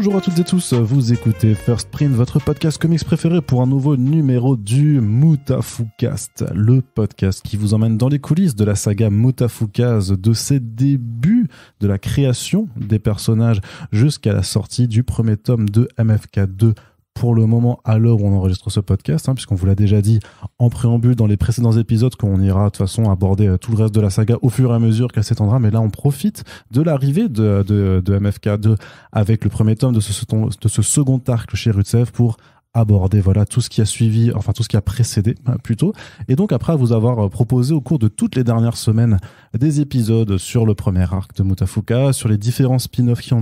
Bonjour à toutes et tous, vous écoutez First Print, votre podcast comics préféré pour un nouveau numéro du Mutafukast, le podcast qui vous emmène dans les coulisses de la saga Mutafukaz, de ses débuts, de la création des personnages jusqu'à la sortie du premier tome de MFK2. Pour le moment, à l'heure où on enregistre ce podcast, puisqu'on vous l'a déjà dit en préambule dans les précédents épisodes, qu'on ira de toute façon aborder tout le reste de la saga au fur et à mesure qu'elle s'étendra, mais là on profite de l'arrivée de MFK2 avec le premier tome de ce second arc chez Rutsev pour aborder tout ce qui a suivi, enfin tout ce qui a précédé plutôt, et donc après vous avoir proposé au cours de toutes les dernières semaines des épisodes sur le premier arc de Mutafuka, sur les différents spin-offs qui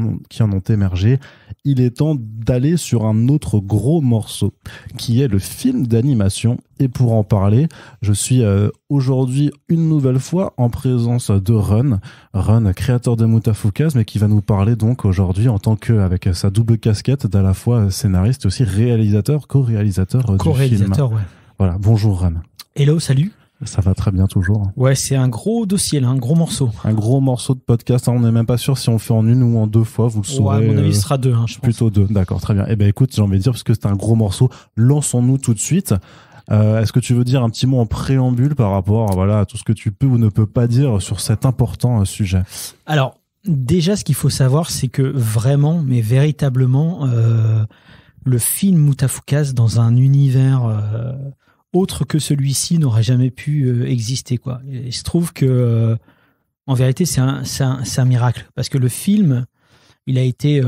en ont émergé, il est temps d'aller sur un autre gros morceau qui est le film d'animation. Et pour en parler, je suis aujourd'hui une nouvelle fois en présence de Run, créateur de Mutafukaz, mais qui va nous parler donc aujourd'hui en tant que, avec sa double casquette d'à la fois scénariste et aussi réalisateur, co-réalisateur du film. Ouais. Voilà, bonjour Run. Hello, salut. Ça va très bien toujours. Ouais, c'est un gros dossier là, un gros morceau. Un gros morceau de podcast, on n'est même pas sûr si on le fait en une ou en deux fois, vous le saurez. Ouais, à mon avis, ce sera deux, je pense. Plutôt deux, d'accord, très bien. Eh ben écoute, j'ai envie de dire, parce que c'est un gros morceau, lançons-nous tout de suite. Est-ce que tu veux dire un petit mot en préambule par rapport à tout ce que tu peux ou ne peux pas dire sur cet important sujet? Alors, déjà, ce qu'il faut savoir, c'est que vraiment, mais véritablement, le film Mutafukaz dans un univers autre que celui-ci n'aurait jamais pu exister, quoi. Et il se trouve que, en vérité, c'est un miracle, parce que le film, il a été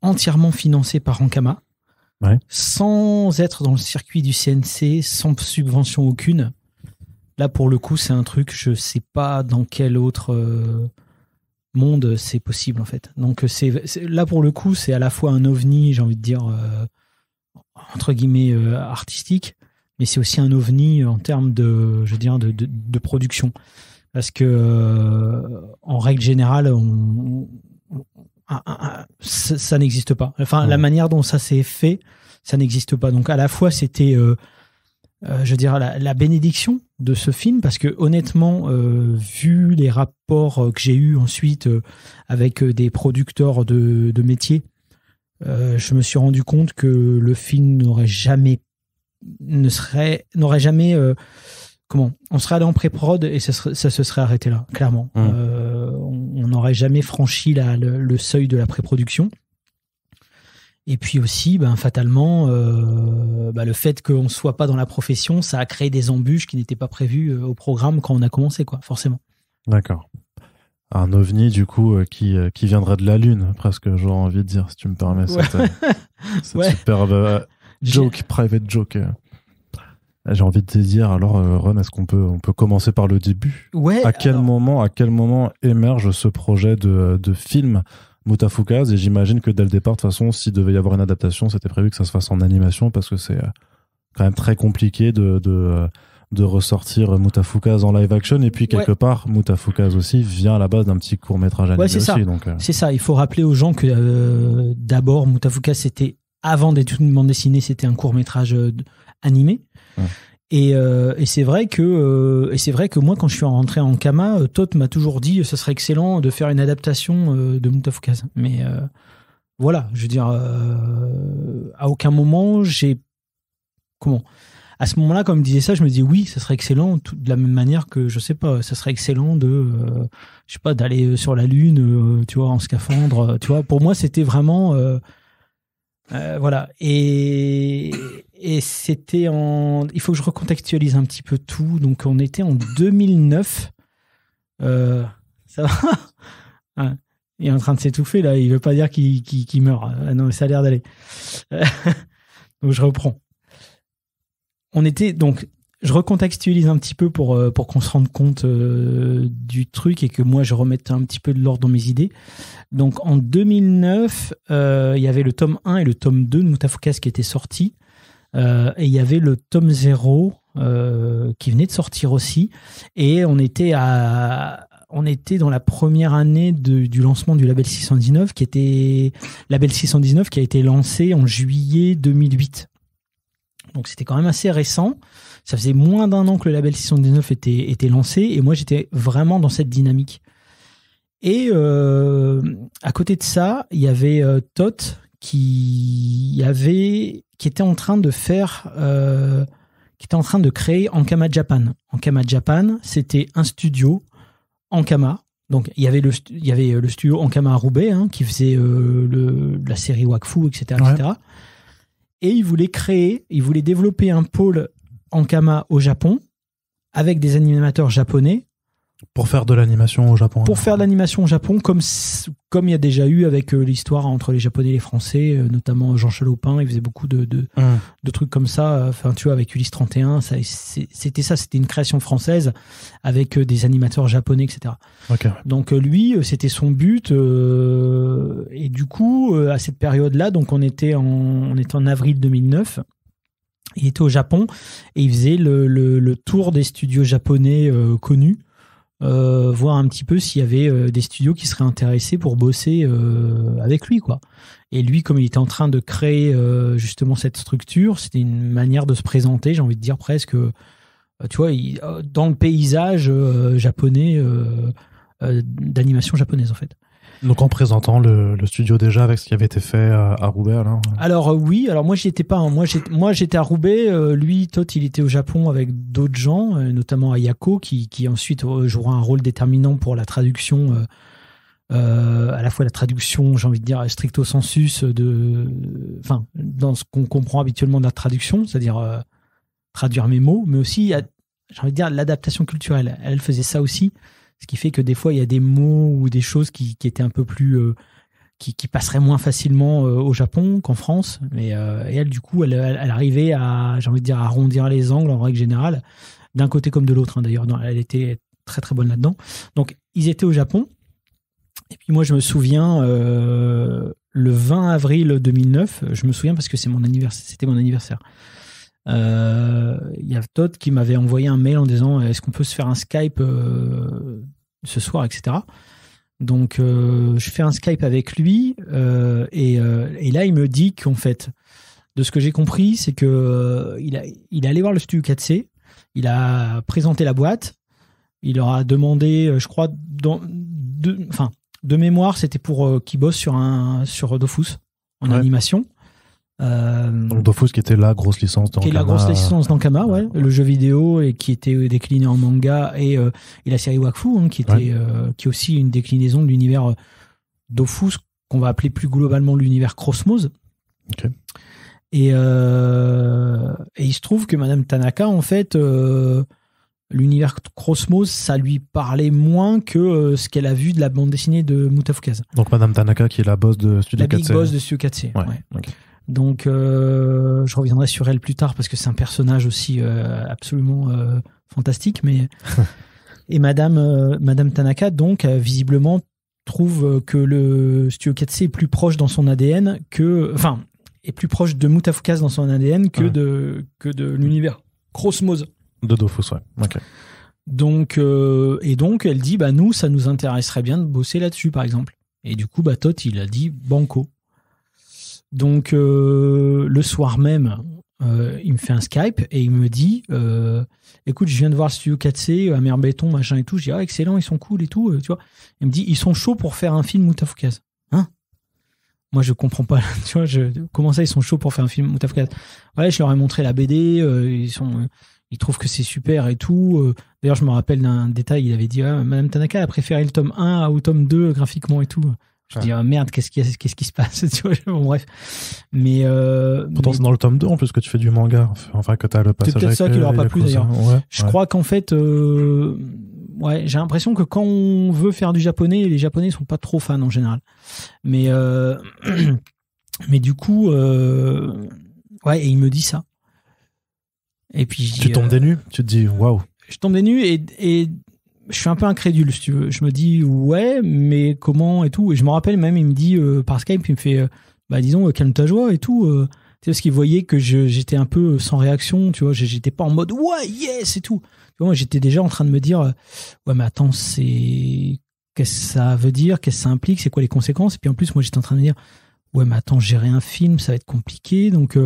entièrement financé par Ankama. Ouais. Sans être dans le circuit du CNC, sans subvention aucune. Là, pour le coup, c'est un truc, je sais pas dans quel autre monde c'est possible, en fait. Donc, là, pour le coup, c'est à la fois un ovni, j'ai envie de dire, entre guillemets, artistique, mais c'est aussi un ovni en termes de production. Parce que, en règle générale, ça n'existe pas. Enfin, la manière dont ça s'est fait, ça n'existe pas. Donc, à la fois, c'était, la bénédiction de ce film, parce que honnêtement, vu les rapports que j'ai eus ensuite avec des producteurs de métier, je me suis rendu compte que le film n'aurait jamais, on serait allé en pré-prod et ça se serait arrêté là, clairement. On n'aurait jamais franchi le seuil de la pré-production. Et puis aussi, fatalement, le fait qu'on ne soit pas dans la profession, ça a créé des embûches qui n'étaient pas prévues au programme quand on a commencé, quoi, forcément. D'accord. Un ovni, du coup, qui viendrait de la Lune, presque, j'aurais envie de dire, si tu me permets, cette superbe private joke. J'ai envie de te dire, alors, Ron, est-ce qu'on peut commencer par le début? Ouais. À quel moment émerge ce projet de film Mutafukaz? Et j'imagine que dès le départ, de toute façon, s'il devait y avoir une adaptation, c'était prévu que ça se fasse en animation, parce que c'est quand même très compliqué de ressortir Mutafukaz en live action. Et puis, quelque part, Mutafukaz aussi vient à la base d'un petit court-métrage animé aussi. C'est ça. Il faut rappeler aux gens que d'abord, Mutafukaz, c'était, avant d'être une bande dessinée, c'était un court-métrage animé. Ouais. Et c'est vrai que moi, quand je suis rentré en Kama, Toth m'a toujours dit ce serait excellent de faire une adaptation de Mutafukaz. Mais voilà, je veux dire, à aucun moment à ce moment-là, quand il me disait ça, je me disais oui, ça serait excellent, de la même manière que, je sais pas, ça serait excellent d'aller sur la Lune, tu vois, en scaphandre, tu vois. Pour moi, c'était vraiment voilà. Et c'était il faut que je recontextualise un petit peu tout. Donc, on était en 2009. Ça va? Il est en train de s'étouffer, là. Il veut pas dire qu'il meurt. Non, ça a l'air d'aller. Donc, je reprends. Je recontextualise un petit peu pour qu'on se rende compte du truc et que moi, je remette un petit peu de l'ordre dans mes idées. Donc, en 2009, il y avait le tome 1 et le tome 2 de Mutafukaz qui étaient sortis. Et il y avait le tome 0 qui venait de sortir aussi. Et on était dans la première année du lancement du label 619, label 619 qui a été lancé en juillet 2008. Donc c'était quand même assez récent. Ça faisait moins d'un an que le label 619 était lancé, et moi j'étais vraiment dans cette dynamique. Et à à côté de ça, il y avait Tot qui était en train de faire, qui était en train de créer Ankama Japan. Ankama Japan, c'était un studio Ankama. Donc il y avait le studio Ankama à Roubaix qui faisait la série Wakfu, etc., Ouais. etc. Et il voulait développer un pôle Ankama au Japon avec des animateurs japonais. Pour faire de l'animation au Japon. Pour faire de l'animation au Japon, comme il y a déjà eu avec l'histoire entre les Japonais et les Français, notamment Jean Chalopin, il faisait beaucoup de trucs comme ça. Enfin, tu vois, avec Ulysse 31, c'était une création française avec des animateurs japonais, etc. Okay. Donc lui, c'était son but. Et du coup, à cette période-là, donc on était en avril 2009. Il était au Japon et il faisait le tour des studios japonais connus. Voir un petit peu s'il y avait des studios qui seraient intéressés pour bosser avec lui, quoi. Et lui, comme il était en train de créer justement cette structure, c'était une manière de se présenter, j'ai envie de dire presque, tu vois, dans le paysage japonais, d'animation japonaise en fait. Donc en présentant le studio déjà avec ce qui avait été fait à Roubaix, alors. Alors oui, alors moi j'y étais pas. Moi j'étais à Roubaix. Lui, Tot, il était au Japon avec d'autres gens, notamment Ayako, qui ensuite jouera un rôle déterminant pour la traduction, à la fois la traduction, j'ai envie de dire stricto sensus enfin dans ce qu'on comprend habituellement de la traduction, c'est-à-dire traduire mes mots, mais aussi j'ai envie de dire l'adaptation culturelle. Elle faisait ça aussi. Ce qui fait que des fois, il y a des mots ou des choses qui étaient un peu plus... qui passeraient moins facilement au Japon qu'en France. Et elle, du coup, elle arrivait à, j'ai envie de dire, à arrondir les angles en règle générale, d'un côté comme de l'autre. D'ailleurs, elle était très très bonne là-dedans. Donc, ils étaient au Japon. Et puis moi, je me souviens, le 20 avril 2009, je me souviens parce que c'était mon anniversaire. Il y a Todd qui m'avait envoyé un mail en disant est-ce qu'on peut se faire un Skype ce soir, etc. Donc je fais un Skype avec lui et là il me dit qu'en fait, de ce que j'ai compris, c'est que il est allé voir le studio 4C, il a présenté la boîte, il leur a demandé, je crois, de mémoire, c'était pour qu'ils bossent sur Dofus en animation. Donc Dofus qui était la grosse licence d'Ankama. Qui est la grosse licence d'Ankama, ouais, le jeu vidéo et qui était décliné en manga et la série Wakfu, qui est aussi une déclinaison de l'univers Dofus qu'on va appeler plus globalement l'univers Cosmos. Okay. Et il se trouve que Madame Tanaka, en fait, l'univers Cosmos, ça lui parlait moins que ce qu'elle a vu de la bande dessinée de Mutafukaz. Donc Madame Tanaka qui est la boss de Studio 4C. La big boss de Studio 4C. Ouais. Ouais. Okay. Donc, je reviendrai sur elle plus tard parce que c'est un personnage aussi absolument fantastique. Mais et Madame Tanaka, donc, visiblement, trouve que le Studio 4C est plus proche dans son ADN est plus proche de Mutafukaz dans son ADN que de l'univers Cosmos. De Dofus, ouais. Okay. Donc, elle dit, nous, ça nous intéresserait bien de bosser là-dessus, par exemple. Et du coup, Tot, il a dit banco. Donc, le soir même, il me fait un Skype et il me dit écoute, je viens de voir le Studio 4C, Amer Béton, machin et tout. Je dis excellent, ils sont cool et tout. Tu vois. Il me dit ils sont chauds pour faire un film Mutafukaz. Moi, je comprends pas. Tu vois, comment ça, ils sont chauds pour faire un film Mutafukaz? Ouais, je leur ai montré la BD. Ils trouvent que c'est super et tout. D'ailleurs, je me rappelle d'un détail. Il avait dit Madame Tanaka a préféré le tome 1 au tome 2 graphiquement et tout. Je dis merde, qu'est-ce qui se passe, tu vois, bon, bref. Mais pourtant c'est dans le tome 2 en plus que tu fais du manga, enfin que t'as le passage. C'est peut-être ça qui leur a pas plu d'ailleurs. Je crois qu'en fait j'ai l'impression que quand on veut faire du japonais, les japonais sont pas trop fans en général. Mais du coup et il me dit ça. Et puis je dis, tu tombes des nues, tu te dis waouh. Je tombe des nues et je suis un peu incrédule, si tu veux. Je me dis, ouais, mais comment et tout. Et je me rappelle même, il me dit par Skype, il me fait, disons, calme ta joie et tout. Tu sais, parce qu'il voyait que j'étais un peu sans réaction, tu vois. J'étais pas en mode, ouais, yes et tout. Tu vois, moi, j'étais déjà en train de me dire, ouais, mais attends, qu'est-ce que ça veut dire? Qu'est-ce que ça implique? C'est quoi les conséquences? Et puis en plus, moi, j'étais en train de me dire, ouais, mais attends, gérer un film, ça va être compliqué. Donc,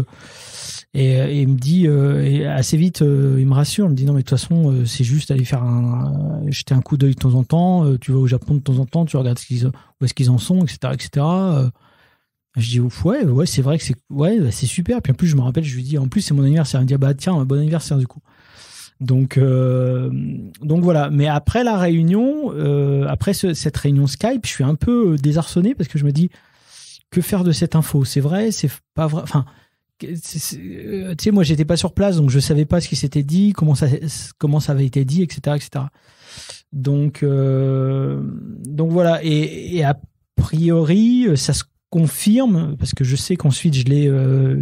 et il me dit, et assez vite, il me rassure. Il me dit, non, mais de toute façon, c'est juste aller faire jeter un coup d'œil de temps en temps. Tu vas au Japon de temps en temps, tu regardes où est-ce qu'ils en sont, etc., etc. Je dis, ouf, ouais, c'est vrai que c'est super. Puis en plus, je me rappelle, je lui dis, en plus, c'est mon anniversaire. Il me dit, bah, tiens, bon anniversaire, du coup. Donc voilà. Mais après la réunion, après cette réunion Skype, je suis un peu désarçonné parce que je me dis, que faire de cette info? C'est vrai, c'est pas vrai. Enfin, tu sais, moi, j'étais pas sur place, donc je savais pas ce qui s'était dit, comment ça avait été dit, etc., etc. Donc voilà. Et a priori, ça se confirme parce que je sais qu'ensuite je l'ai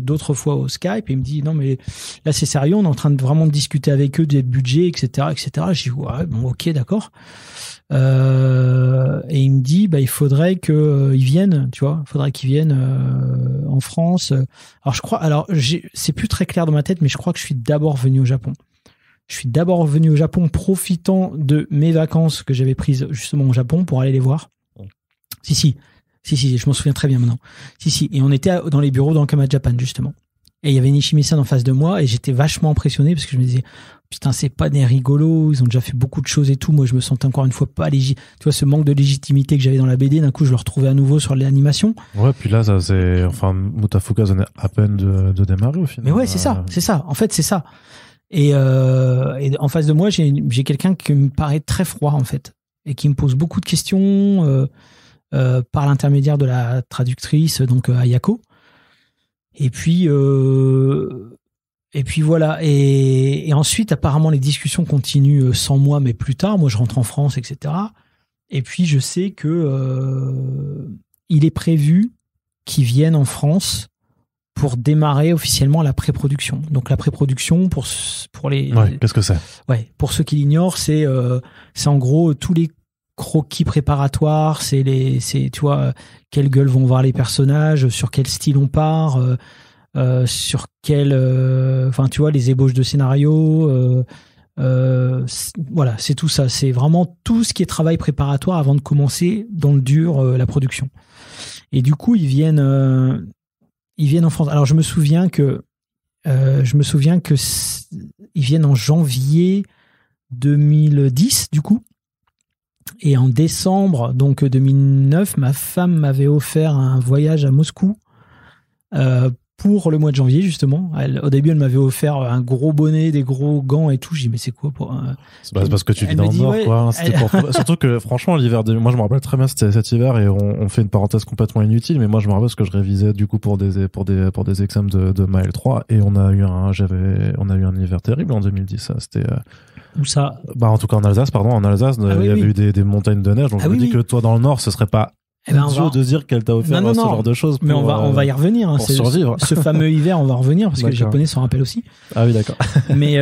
d'autres fois au Skype et il me dit non mais là c'est sérieux, on est en train de vraiment discuter avec eux des budgets, etc., etc. Je dis ouais, bon, ok, d'accord. Et il me dit bah il faudrait qu'ils viennent, tu vois, il faudrait qu'ils viennent en France. Alors c'est plus très clair dans ma tête, mais je crois que je suis d'abord venu au Japon. Je suis d'abord venu au Japon profitant de mes vacances que j'avais prises justement au Japon pour aller les voir. Si, je m'en souviens très bien maintenant. Si, et on était dans les bureaux d'Ankama Japan, justement. Et il y avait Nishimi-san en face de moi, et j'étais vachement impressionné, parce que je me disais, putain, c'est pas des rigolos, ils ont déjà fait beaucoup de choses et tout. Moi, je me sentais encore une fois pas tu vois, ce manque de légitimité que j'avais dans la BD, d'un coup, je le retrouvais à nouveau sur l'animation. Ouais, puis là, Mutafuka venait à peine de démarrer, au final. Mais ouais, c'est ça. En fait, c'est ça. Et en face de moi, j'ai quelqu'un qui me paraît très froid, en fait, et qui me pose beaucoup de questions, par l'intermédiaire de la traductrice, donc Ayako. Et puis voilà. Et ensuite, apparemment, les discussions continuent sans moi, mais plus tard. Moi, je rentre en France, etc. Et puis, je sais que il est prévu qu'ils viennent en France pour démarrer officiellement la pré-production. Donc, la pré-production pour les. Ouais. Qu'est-ce que c'est? Ouais. Pour ceux qui l'ignorent, c'est en gros tous les croquis préparatoires, c'est tu vois, quelle gueule vont voir les personnages, sur quel style on part, sur quel, enfin, tu vois, les ébauches de scénario, voilà, c'est tout ça. C'est vraiment tout ce qui est travail préparatoire avant de commencer dans le dur la production. Et du coup, ils viennent en France. Alors, je me souviens que ils viennent en janvier 2010, du coup. Et en décembre donc 2009, ma femme m'avait offert un voyage à Moscou pour le mois de janvier, justement. Au début, elle m'avait offert un gros bonnet, des gros gants et tout. J'ai dit, mais c'est quoi pour c'est parce que tu vis dans le Nord, ouais, quoi. Surtout que, franchement, l'hiver, moi, je me rappelle très bien, c'était cet hiver, et on fait une parenthèse complètement inutile, mais moi, je me rappelle parce que je révisais, du coup, pour des examens de Maël 3, et on a eu un hiver terrible en 2010, ça. C'était, où ça? Bah, en tout cas, en Alsace, il y avait eu des montagnes de neige, donc je me dis que toi, dans le Nord, ce serait pas de dire qu'elle t'a offert ce genre de choses. Mais on va y revenir. Hein, pour survivre. Ce fameux hiver, on va revenir parce que les Japonais s'en rappellent aussi. Ah oui, d'accord. mais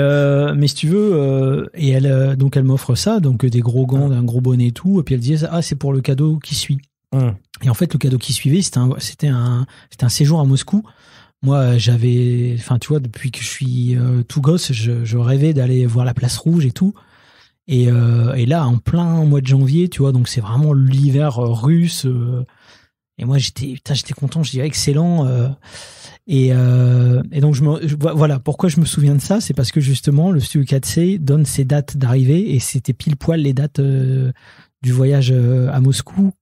si tu veux, et elle m'offre ça, donc des gros gants, un gros bonnet et tout. Et puis elle disait, c'est pour le cadeau qui suit. Et en fait, le cadeau qui suivait, c'était un séjour à Moscou. Moi, tu vois, depuis que je suis tout gosse, je rêvais d'aller voir la Place Rouge et tout. Et là, en plein mois de janvier, tu vois, donc c'est vraiment l'hiver russe. Et moi, j'étais content, je disais excellent. Et donc, voilà, pourquoi je me souviens de ça, c'est parce que justement, le Studio Katsei donne ses dates d'arrivée et c'était pile poil les dates du voyage à Moscou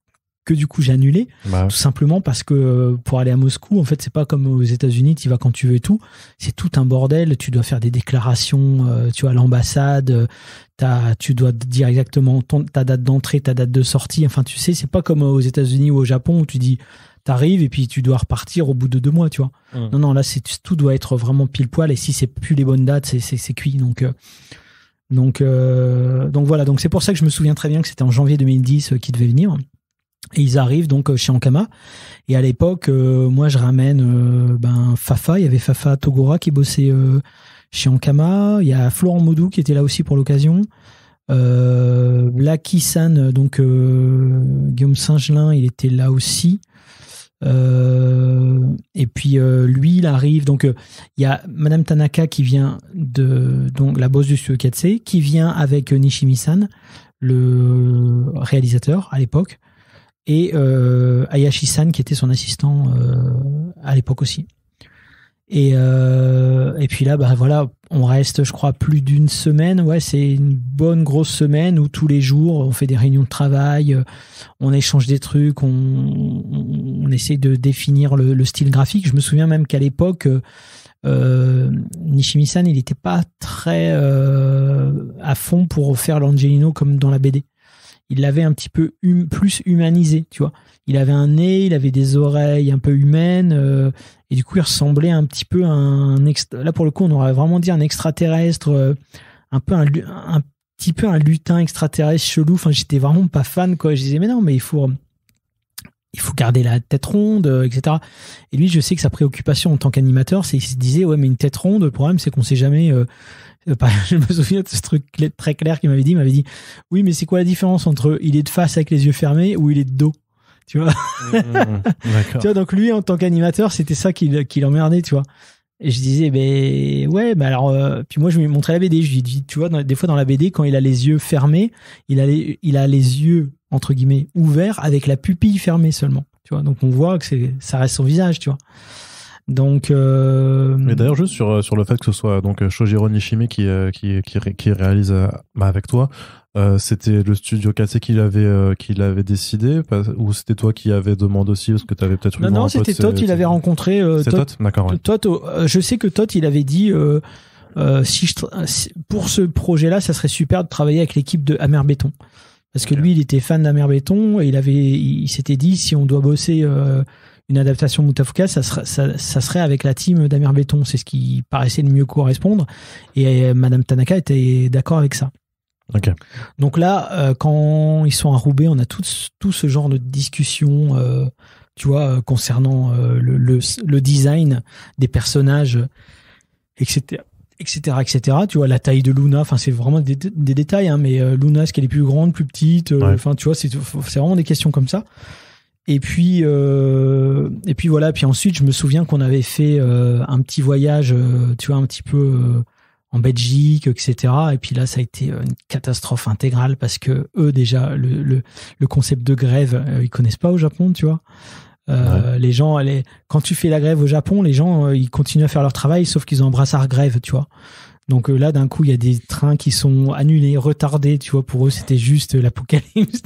que du coup j'ai annulé, tout simplement parce que pour aller à Moscou, en fait, c'est pas comme aux États-Unis, tu y vas quand tu veux et tout. C'est tout un bordel. Tu dois faire des déclarations, tu vois, à l'ambassade. Tu dois dire exactement ta date d'entrée, ta date de sortie. Enfin, tu sais, c'est pas comme aux États-Unis ou au Japon où tu dis t'arrives et puis tu dois repartir au bout de 2 mois, tu vois. Non, là, tout doit être vraiment pile poil. Et si c'est plus les bonnes dates, c'est cuit. Donc voilà. Donc c'est pour ça que je me souviens très bien que c'était en janvier 2010 qu'ils devaient venir. Et ils arrivent donc chez Ankama. Et à l'époque, moi, je ramène Fafa. Il y avait Fafa Togura qui bossait chez Ankama. Il y a Florent Maudou qui était là aussi pour l'occasion. Blackie-san, donc Guillaume Singelin, il était là aussi. Et puis lui, il arrive. Donc il y a Madame Tanaka qui vient donc la boss du Studio Katsei, qui vient avec Nishimi-san, le réalisateur à l'époque. et Hayashi-san qui était son assistant à l'époque aussi. Et puis là, bah voilà, on reste, je crois, plus d'une semaine. Ouais, c'est une bonne grosse semaine où tous les jours, on fait des réunions de travail, on échange des trucs, on essaie de définir le style graphique. Je me souviens même qu'à l'époque, Nishimi-san, il n'était pas très à fond pour faire l'Angelino comme dans la BD. Il l'avait un petit peu plus humanisé, tu vois. Il avait un nez, il avait des oreilles un peu humaines, et du coup, il ressemblait un petit peu à là, pour le coup, on aurait vraiment dit un extraterrestre, un petit peu un lutin extraterrestre chelou. Enfin, j'étais vraiment pas fan, quoi. Je disais, mais non, mais il faut garder la tête ronde, etc. Et lui, je sais que sa préoccupation en tant qu'animateur, c'est qu'il se disait, ouais, mais une tête ronde, le problème, c'est qu'on sait jamais. Je me souviens de ce truc très clair qu'il m'avait dit. Il m'avait dit, oui, mais c'est quoi la différence entre il est de face avec les yeux fermés ou il est de dos, tu vois. Tu vois, donc lui, en tant qu'animateur, c'était ça qui l'emmerdait, tu vois. Et je disais, ben ouais, ben alors, puis moi je lui montrais la BD. Je lui dis, tu vois, des fois dans la BD, quand il a les yeux fermés, il a les yeux entre guillemets ouverts avec la pupille fermée seulement, tu vois. Donc on voit que ça reste son visage, tu vois. Donc, mais d'ailleurs, juste sur le fait que ce soit donc Shojiro Nishimi qui réalise avec toi, c'était le studio KC qui l'avait décidé, ou c'était toi qui avais demandé aussi parce que tu avais peut-être eu non, c'était Todd, il avait rencontré c'est Todd, d'accord. Ouais. Todd, je sais que Todd, il avait dit pour ce projet-là, ça serait super de travailler avec l'équipe de Amer Béton. Parce que lui, il était fan d'Amer Béton et il s'était dit, si on doit bosser une adaptation Mutafuka, ça serait avec la team d'Amer Béton. C'est ce qui paraissait le mieux correspondre. Et Madame Tanaka était d'accord avec ça. Okay. Donc là, quand ils sont à Roubaix, on a tout ce genre de discussion, tu vois, concernant le design des personnages, etc. Tu vois, la taille de Luna, enfin c'est vraiment des détails, hein, mais Luna, est-ce qu'elle est plus grande, plus petite, enfin tu vois, c'est vraiment des questions comme ça. Et puis voilà, puis ensuite je me souviens qu'on avait fait un petit voyage, tu vois, un petit peu en Belgique, etc. Et puis là, ça a été une catastrophe intégrale parce que eux déjà le concept de grève, ils connaissent pas au Japon, tu vois. Les gens, quand tu fais la grève au Japon, les gens ils continuent à faire leur travail, sauf qu'ils ont un brassard grève, tu vois. Donc là, d'un coup, il y a des trains qui sont annulés, retardés, tu vois. Pour eux, c'était juste l'apocalypse.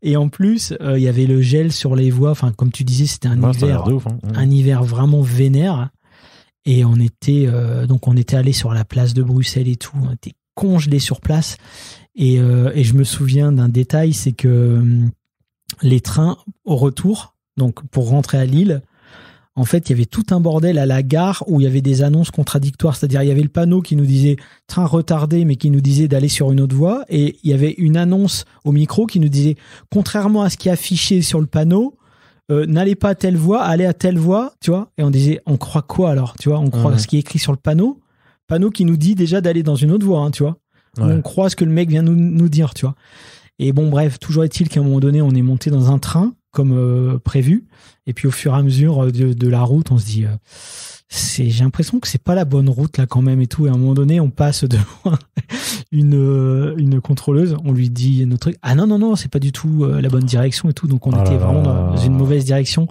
Et en plus, il y avait le gel sur les voies. Enfin, comme tu disais, c'était un hiver, de ouf, hein. Un hiver vraiment vénère. Et on était allé sur la place de Bruxelles et tout. On était congelés sur place. Et je me souviens d'un détail, c'est que les trains au retour, donc pour rentrer à Lille, en fait, il y avait tout un bordel à la gare où il y avait des annonces contradictoires. C'est-à-dire, il y avait le panneau qui nous disait train retardé, mais qui nous disait d'aller sur une autre voie. Et il y avait une annonce au micro qui nous disait, contrairement à ce qui est affiché sur le panneau, n'allez pas à telle voie, allez à telle voie, tu vois. Et on disait, on croit quoi alors, tu vois? On croit ce qui est écrit sur le panneau qui nous dit déjà d'aller dans une autre voie, hein, tu vois. Ouais. On croit ce que le mec vient nous dire, tu vois. Et bon, bref, toujours est-il qu'à un moment donné, on est monté dans un train comme prévu. Et puis au fur et à mesure de la route, on se dit, j'ai l'impression que c'est pas la bonne route là quand même et tout. Et à un moment donné, on passe devant une contrôleuse. On lui dit notre truc. Ah non, c'est pas du tout la bonne direction et tout. Donc on était vraiment dans une mauvaise direction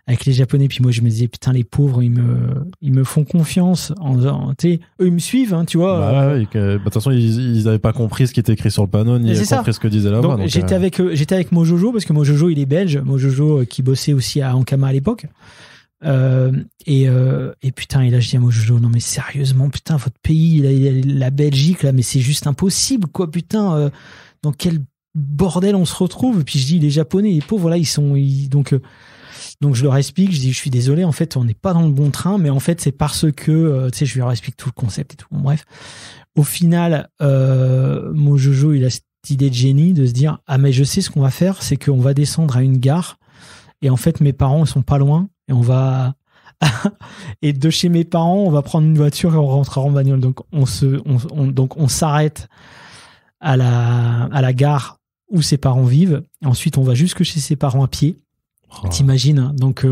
avec les Japonais. Puis moi, je me disais, putain, les pauvres, ils me font confiance. Eux, ils me suivent, hein, tu vois. De toute façon, ils avaient pas compris ce qui était écrit sur le panneau, ni compris ce que disait là-bas. Donc j'étais avec Mojojo, parce que Mojojo, il est belge. Mojojo, qui bossait aussi à Ankama à l'époque. Et putain, et là, je dis à Mojojo, non, mais sérieusement, putain, votre pays, la Belgique, là, mais c'est juste impossible, quoi, putain. Dans quel bordel on se retrouve? Et puis je dis, les Japonais, les pauvres, là, donc je leur explique, je dis, je suis désolé, en fait, on n'est pas dans le bon train, mais en fait, c'est parce que, tu sais, je leur explique tout le concept et tout. Bon, bref. Au final, Mojojo, il a cette idée de génie de se dire, ah, mais je sais ce qu'on va faire, c'est qu'on va descendre à une gare, et en fait, mes parents, ils sont pas loin, et on va, et de chez mes parents, on va prendre une voiture et on rentrera en bagnole. Donc, on s'arrête à la gare où ses parents vivent. Ensuite, on va jusque chez ses parents à pied. T'imagines, hein. Donc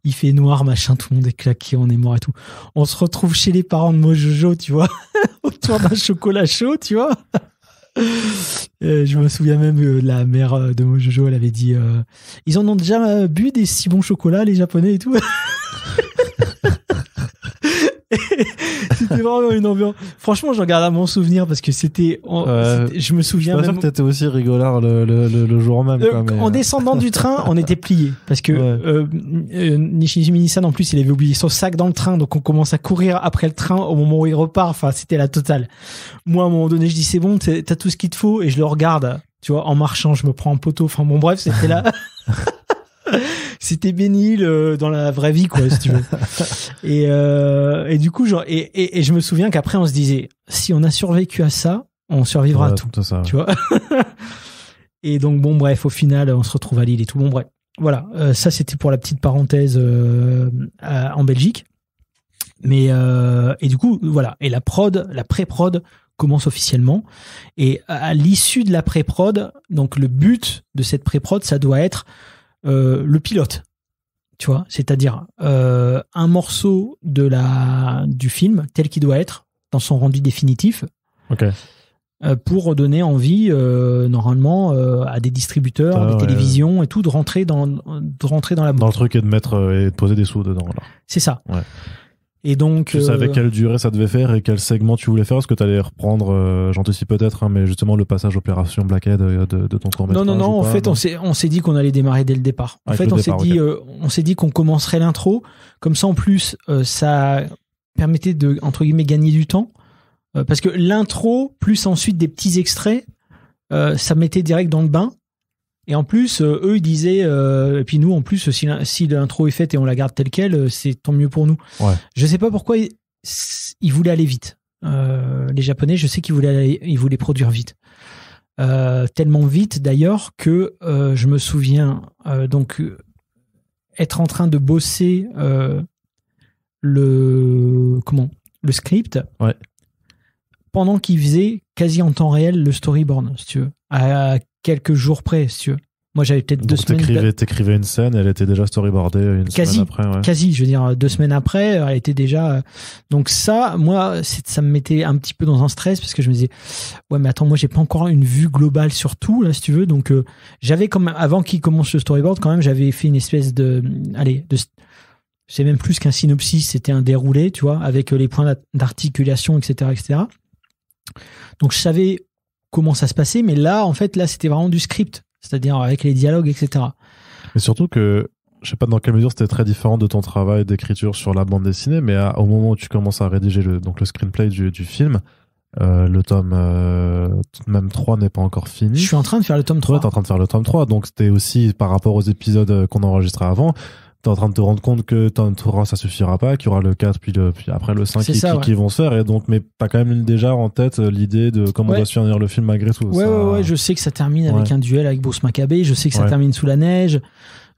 il fait noir, machin, tout le monde est claqué, on est mort et tout. On se retrouve chez les parents de Mojojo, tu vois, autour d'un chocolat chaud, tu vois. Je me souviens même la mère de Mojojo, elle avait dit ils en ont déjà bu des si bons chocolats, les Japonais et tout. C'était vraiment une ambiance. Franchement, je regarde à mon souvenir parce que je me souviens. Je suis pas sûr que t'étais aussi rigolard le jour même. En descendant du train, on était pliés parce que Nishizumi Nissan en plus, il avait oublié son sac dans le train, donc on commence à courir après le train au moment où il repart. Enfin, c'était la totale. Moi, à un moment donné, je dis c'est bon, t'as tout ce qu'il te faut, et je le regarde. Tu vois, en marchant, je me prends en poteau. Enfin bon, bref, c'était là. C'était bénil dans la vraie vie, quoi, si tu veux. Et du coup, genre, et je me souviens qu'après, on se disait, si on a survécu à ça, on survivra à tout. Ça, tu vois. Et donc, bon, bref, au final, on se retrouve à Lille et tout. Bon, bref. Voilà. Ça, c'était pour la petite parenthèse en Belgique. Mais, et du coup, voilà. Et la pré-prod commence officiellement. Et à l'issue de la pré-prod, donc le but de cette pré-prod, ça doit être le pilote, tu vois, c'est-à-dire un morceau du film tel qu'il doit être dans son rendu définitif, pour donner envie normalement à des distributeurs, des télévisions et tout de rentrer dans la boucle. Dans le truc et de mettre et de poser des sous dedans. Là. C'est ça. Ouais. Et donc, tu savais quelle durée ça devait faire et quel segment tu voulais faire? Est-ce que tu allais reprendre, j'anticipe peut-être, hein, mais justement le passage Opération Blackhead de ton court-métrage? Non. En fait, on s'est dit qu'on allait démarrer dès le départ. En fait, on s'est dit qu'on commencerait l'intro. Comme ça, en plus, ça permettait de, entre guillemets, gagner du temps. Parce que l'intro, plus ensuite des petits extraits, ça mettait direct dans le bain. Et en plus, eux, ils disaient, et puis nous, en plus, si l'intro est faite et on la garde telle quelle, c'est tant mieux pour nous. Ouais. Je sais pas pourquoi ils voulaient aller vite. Les Japonais, je sais qu'ils voulaient produire vite. Tellement vite, d'ailleurs, que je me souviens, donc, être en train de bosser le script, pendant qu'ils faisaient quasi en temps réel le storyboard, si tu veux. À quelques jours près, si tu veux. Moi, j'avais peut-être 2 semaines. T'écrivais une scène, elle était déjà storyboardée une semaine après. Ouais. Quasi, je veux dire, 2 semaines après, elle était déjà. Donc ça, moi, ça me mettait un petit peu dans un stress parce que je me disais, ouais, mais attends, moi, j'ai pas encore une vue globale sur tout, là, si tu veux. Donc, j'avais quand même, avant qu'il commence le storyboard, quand même, j'avais fait une espèce c'est même plus qu'un synopsis, c'était un déroulé, tu vois, avec les points d'articulation, etc., etc. Donc, je savais comment ça se passait, mais là, en fait, c'était vraiment du script, c'est-à-dire avec les dialogues, etc. Mais surtout que, je sais pas dans quelle mesure c'était très différent de ton travail d'écriture sur la bande dessinée, mais au moment où tu commences à rédiger le screenplay du film, le tome même 3 n'est pas encore fini. Je suis en train de faire le tome 3. Ouais, t'es en train de faire le tome 3, donc c'était aussi par rapport aux épisodes qu'on enregistrait avant. T'es en train de te rendre compte que tome 3 ça suffira pas, qu'il y aura le 4 puis après le 5 qui vont se faire, et donc mais t'as quand même déjà en tête l'idée de comment doit se finir le film malgré tout. Ouais, je sais que ça termine avec un duel avec Bruce Maccabée, je sais que ça termine sous la neige,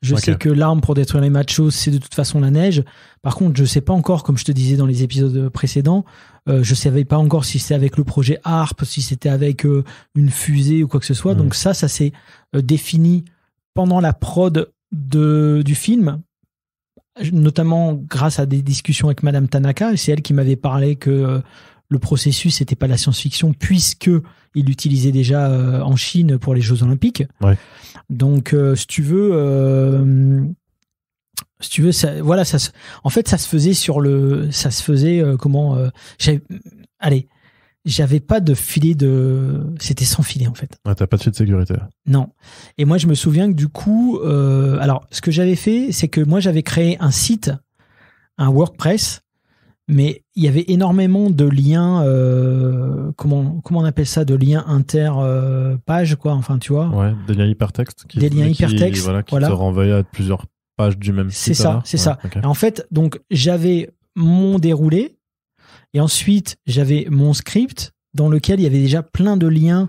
je sais que l'arme pour détruire les machos c'est de toute façon la neige. Par contre, je sais pas encore, comme je te disais dans les épisodes précédents, je savais pas encore si c'était avec le projet ARP, si c'était avec une fusée ou quoi que ce soit. Donc ça s'est défini pendant la prod du film, notamment grâce à des discussions avec Madame Tanaka. C'est elle qui m'avait parlé que le processus n'était pas la science-fiction, puisque il l'utilisait déjà en Chine pour les Jeux Olympiques. Ouais. Donc, si tu veux, ça, voilà, en fait, ça se faisait j'avais pas de filet c'était sans filet, en fait. Ouais, t'as pas de filet de sécurité. Non. Et moi, je me souviens que du coup, alors, ce que j'avais fait, c'est que moi, j'avais créé un site, un WordPress, mais il y avait énormément de liens, comment on appelle ça, de liens inter-pages, quoi, enfin, tu vois. Ouais, des liens hypertextes. Des liens hypertextes. Qui te renvoyaient à plusieurs pages du même site. C'est ça. Okay. Et en fait, donc, j'avais mon déroulé, et ensuite, j'avais mon script dans lequel il y avait déjà plein de liens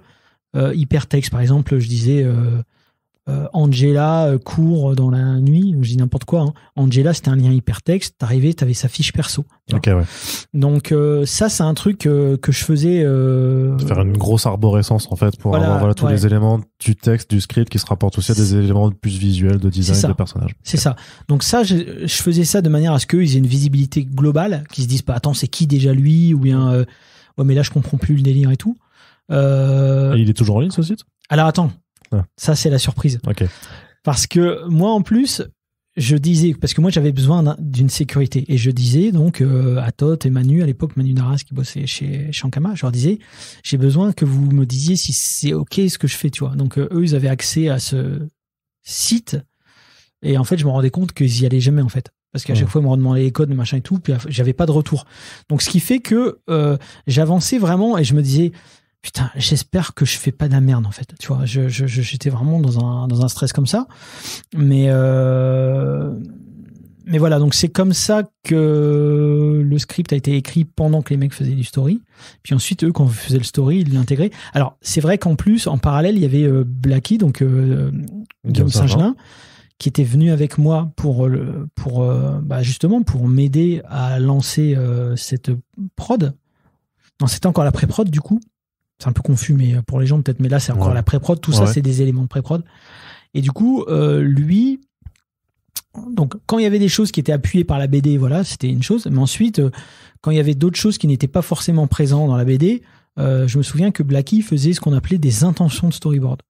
hypertextes. Par exemple, je disais Angela court dans la nuit. Je dis n'importe quoi. Hein. Angela, c'était un lien hypertexte. T'arrivais, t'avais sa fiche perso. Ok, ouais. Donc ça, c'est un truc que je faisais. Faire une grosse arborescence en fait pour avoir tous les éléments du texte, du script qui se rapportent aussi à des éléments plus visuels de design de personnages. C'est ça. Donc ça, je faisais ça de manière à ce qu'ils aient une visibilité globale, qu'ils se disent pas attends c'est qui déjà lui, ou bien ouais mais là je comprends plus le délire et tout. Et il est toujours en ligne, ce site? Alors attends, Ah. Ça c'est la surprise. Ok. Parce que moi en plus, je disais, parce que moi j'avais besoin d'une sécurité, et je disais donc à Toth et Manu, à l'époque Manu Naras qui bossait chez Ankama, je leur disais, j'ai besoin que vous me disiez si c'est ok ce que je fais, tu vois. Donc eux ils avaient accès à ce site, et en fait je me rendais compte qu'ils y allaient jamais en fait. Parce qu'à chaque fois, ils me redemandaient les codes, les machins et tout, puis j'avais pas de retour. Donc, ce qui fait que j'avançais vraiment et je me disais, putain, j'espère que je fais pas de la merde, en fait. Tu vois, j'étais vraiment dans un stress comme ça. Mais voilà, donc c'est comme ça que le script a été écrit pendant que les mecs faisaient du story. Puis ensuite, eux, quand ils faisaient le story, ils l'intégraient. Alors, c'est vrai qu'en plus, en parallèle, il y avait Blacky, donc Guillaume Saint-Gelin, qui était venu avec moi pour justement pour m'aider à lancer cette prod. Non, c'était encore la pré-prod du coup. C'est un peu confus, mais pour les gens peut-être. Mais là, c'est encore la pré-prod. Tout ça, c'est des éléments de pré-prod. Et du coup, lui, donc quand il y avait des choses qui étaient appuyées par la BD, voilà, c'était une chose. Mais ensuite, quand il y avait d'autres choses qui n'étaient pas forcément présentes dans la BD, je me souviens que Blacky faisait ce qu'on appelait des intentions de storyboard.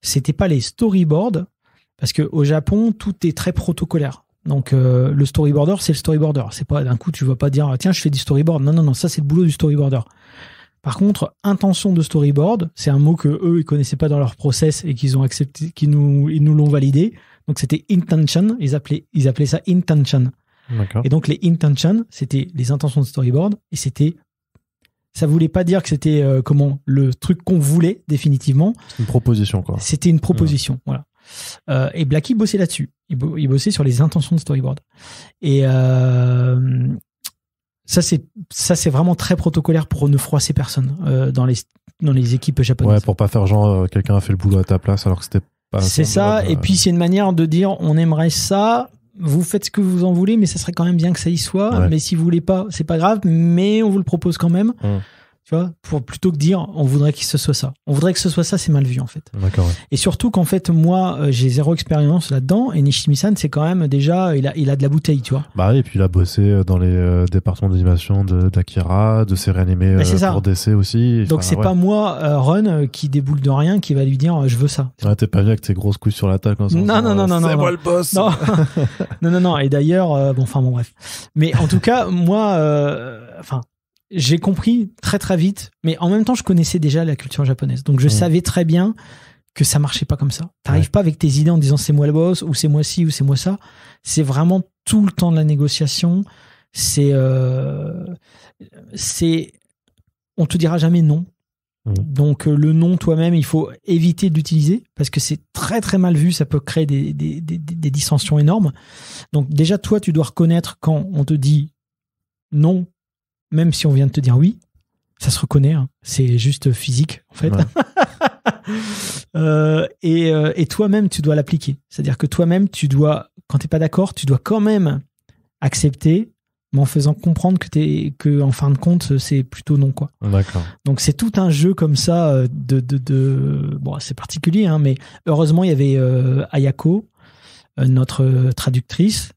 C'était pas les storyboards. Parce que au Japon, tout est très protocolaire. Donc le storyboarder, c'est le storyboarder. C'est pas d'un coup, tu vas pas dire tiens, je fais du storyboard. Non, ça c'est le boulot du storyboarder. Par contre, intention de storyboard, c'est un mot que eux ils connaissaient pas dans leur process et qu'ils ont accepté, ils nous l'ont validé. Donc c'était intention. Ils appelaient ça intention. D'accord. Et donc les intention, c'était les intentions de storyboard et ça voulait pas dire que c'était le truc qu'on voulait définitivement. C'est une proposition quoi. C'était une proposition, voilà. Et Blacky bossait là-dessus. Il bossait sur les intentions de storyboard. Et ça c'est vraiment très protocolaire pour ne froisser personne dans les équipes japonaises. Ouais, pour pas faire genre quelqu'un a fait le boulot à ta place alors que c'était pas. C'est ça. Et puis c'est une manière de dire on aimerait ça. Vous faites ce que vous en voulez, mais ça serait quand même bien que ça y soit. Ouais. Mais si vous voulez pas, c'est pas grave. Mais on vous le propose quand même. Tu vois, plutôt que dire on voudrait que ce soit ça. On voudrait que ce soit ça, c'est mal vu en fait. D'accord. Ouais. Et surtout qu'en fait moi j'ai zéro expérience là-dedans et Nishimi-san c'est quand même déjà il a de la bouteille, tu vois. Bah oui, et puis il a bossé dans les départements d'animation d'Akira, de séries animées pour DC aussi. Donc c'est pas moi Run qui déboule de rien qui va lui dire je veux ça. Ouais, t'es pas venu avec tes grosses couilles sur la table comme ça. Non. C'est moi le boss. Non. non. Et d'ailleurs bon bref. Mais en tout cas moi j'ai compris très très vite, mais en même temps je connaissais déjà la culture japonaise, donc je savais très bien que ça marchait pas comme ça. T'arrives pas avec tes idées en disant c'est moi le boss ou c'est moi ci ou c'est moi ça. C'est vraiment tout le temps de la négociation. C'est on te dira jamais non. Donc le non toi-même il faut éviter de l'utiliser parce que c'est très très mal vu, ça peut créer des dissensions énormes. Donc déjà toi tu dois reconnaître quand on te dit non. Même si on vient de te dire oui, ça se reconnaît, hein. C'est juste physique en fait. Ouais. Et toi-même, tu dois l'appliquer. C'est-à-dire que toi-même, tu dois, quand t'es pas d'accord, tu dois quand même accepter, mais en faisant comprendre que en fin de compte, c'est plutôt non quoi. D'accord. Donc c'est tout un jeu comme ça bon, c'est particulier, hein, mais heureusement il y avait Ayako, notre traductrice,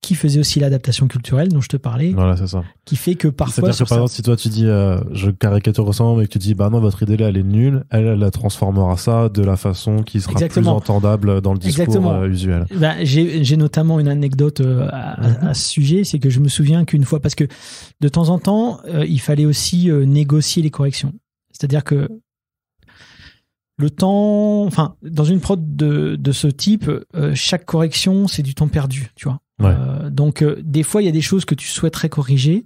qui faisait aussi l'adaptation culturelle dont je te parlais. Voilà, c'est ça. Qui fait que parfois... C'est-à-dire que par exemple, si toi tu dis, je caricature ensemble et que tu dis, bah non, votre idée là, elle est nulle, elle la transformera ça de la façon qui sera plus entendable dans le discours usuel. Ben, j'ai notamment une anecdote à ce sujet, c'est que je me souviens qu'une fois, parce que de temps en temps, il fallait aussi négocier les corrections. C'est-à-dire que le temps... Enfin, dans une prod de ce type, chaque correction, c'est du temps perdu, tu vois. Ouais. Donc des fois il y a des choses que tu souhaiterais corriger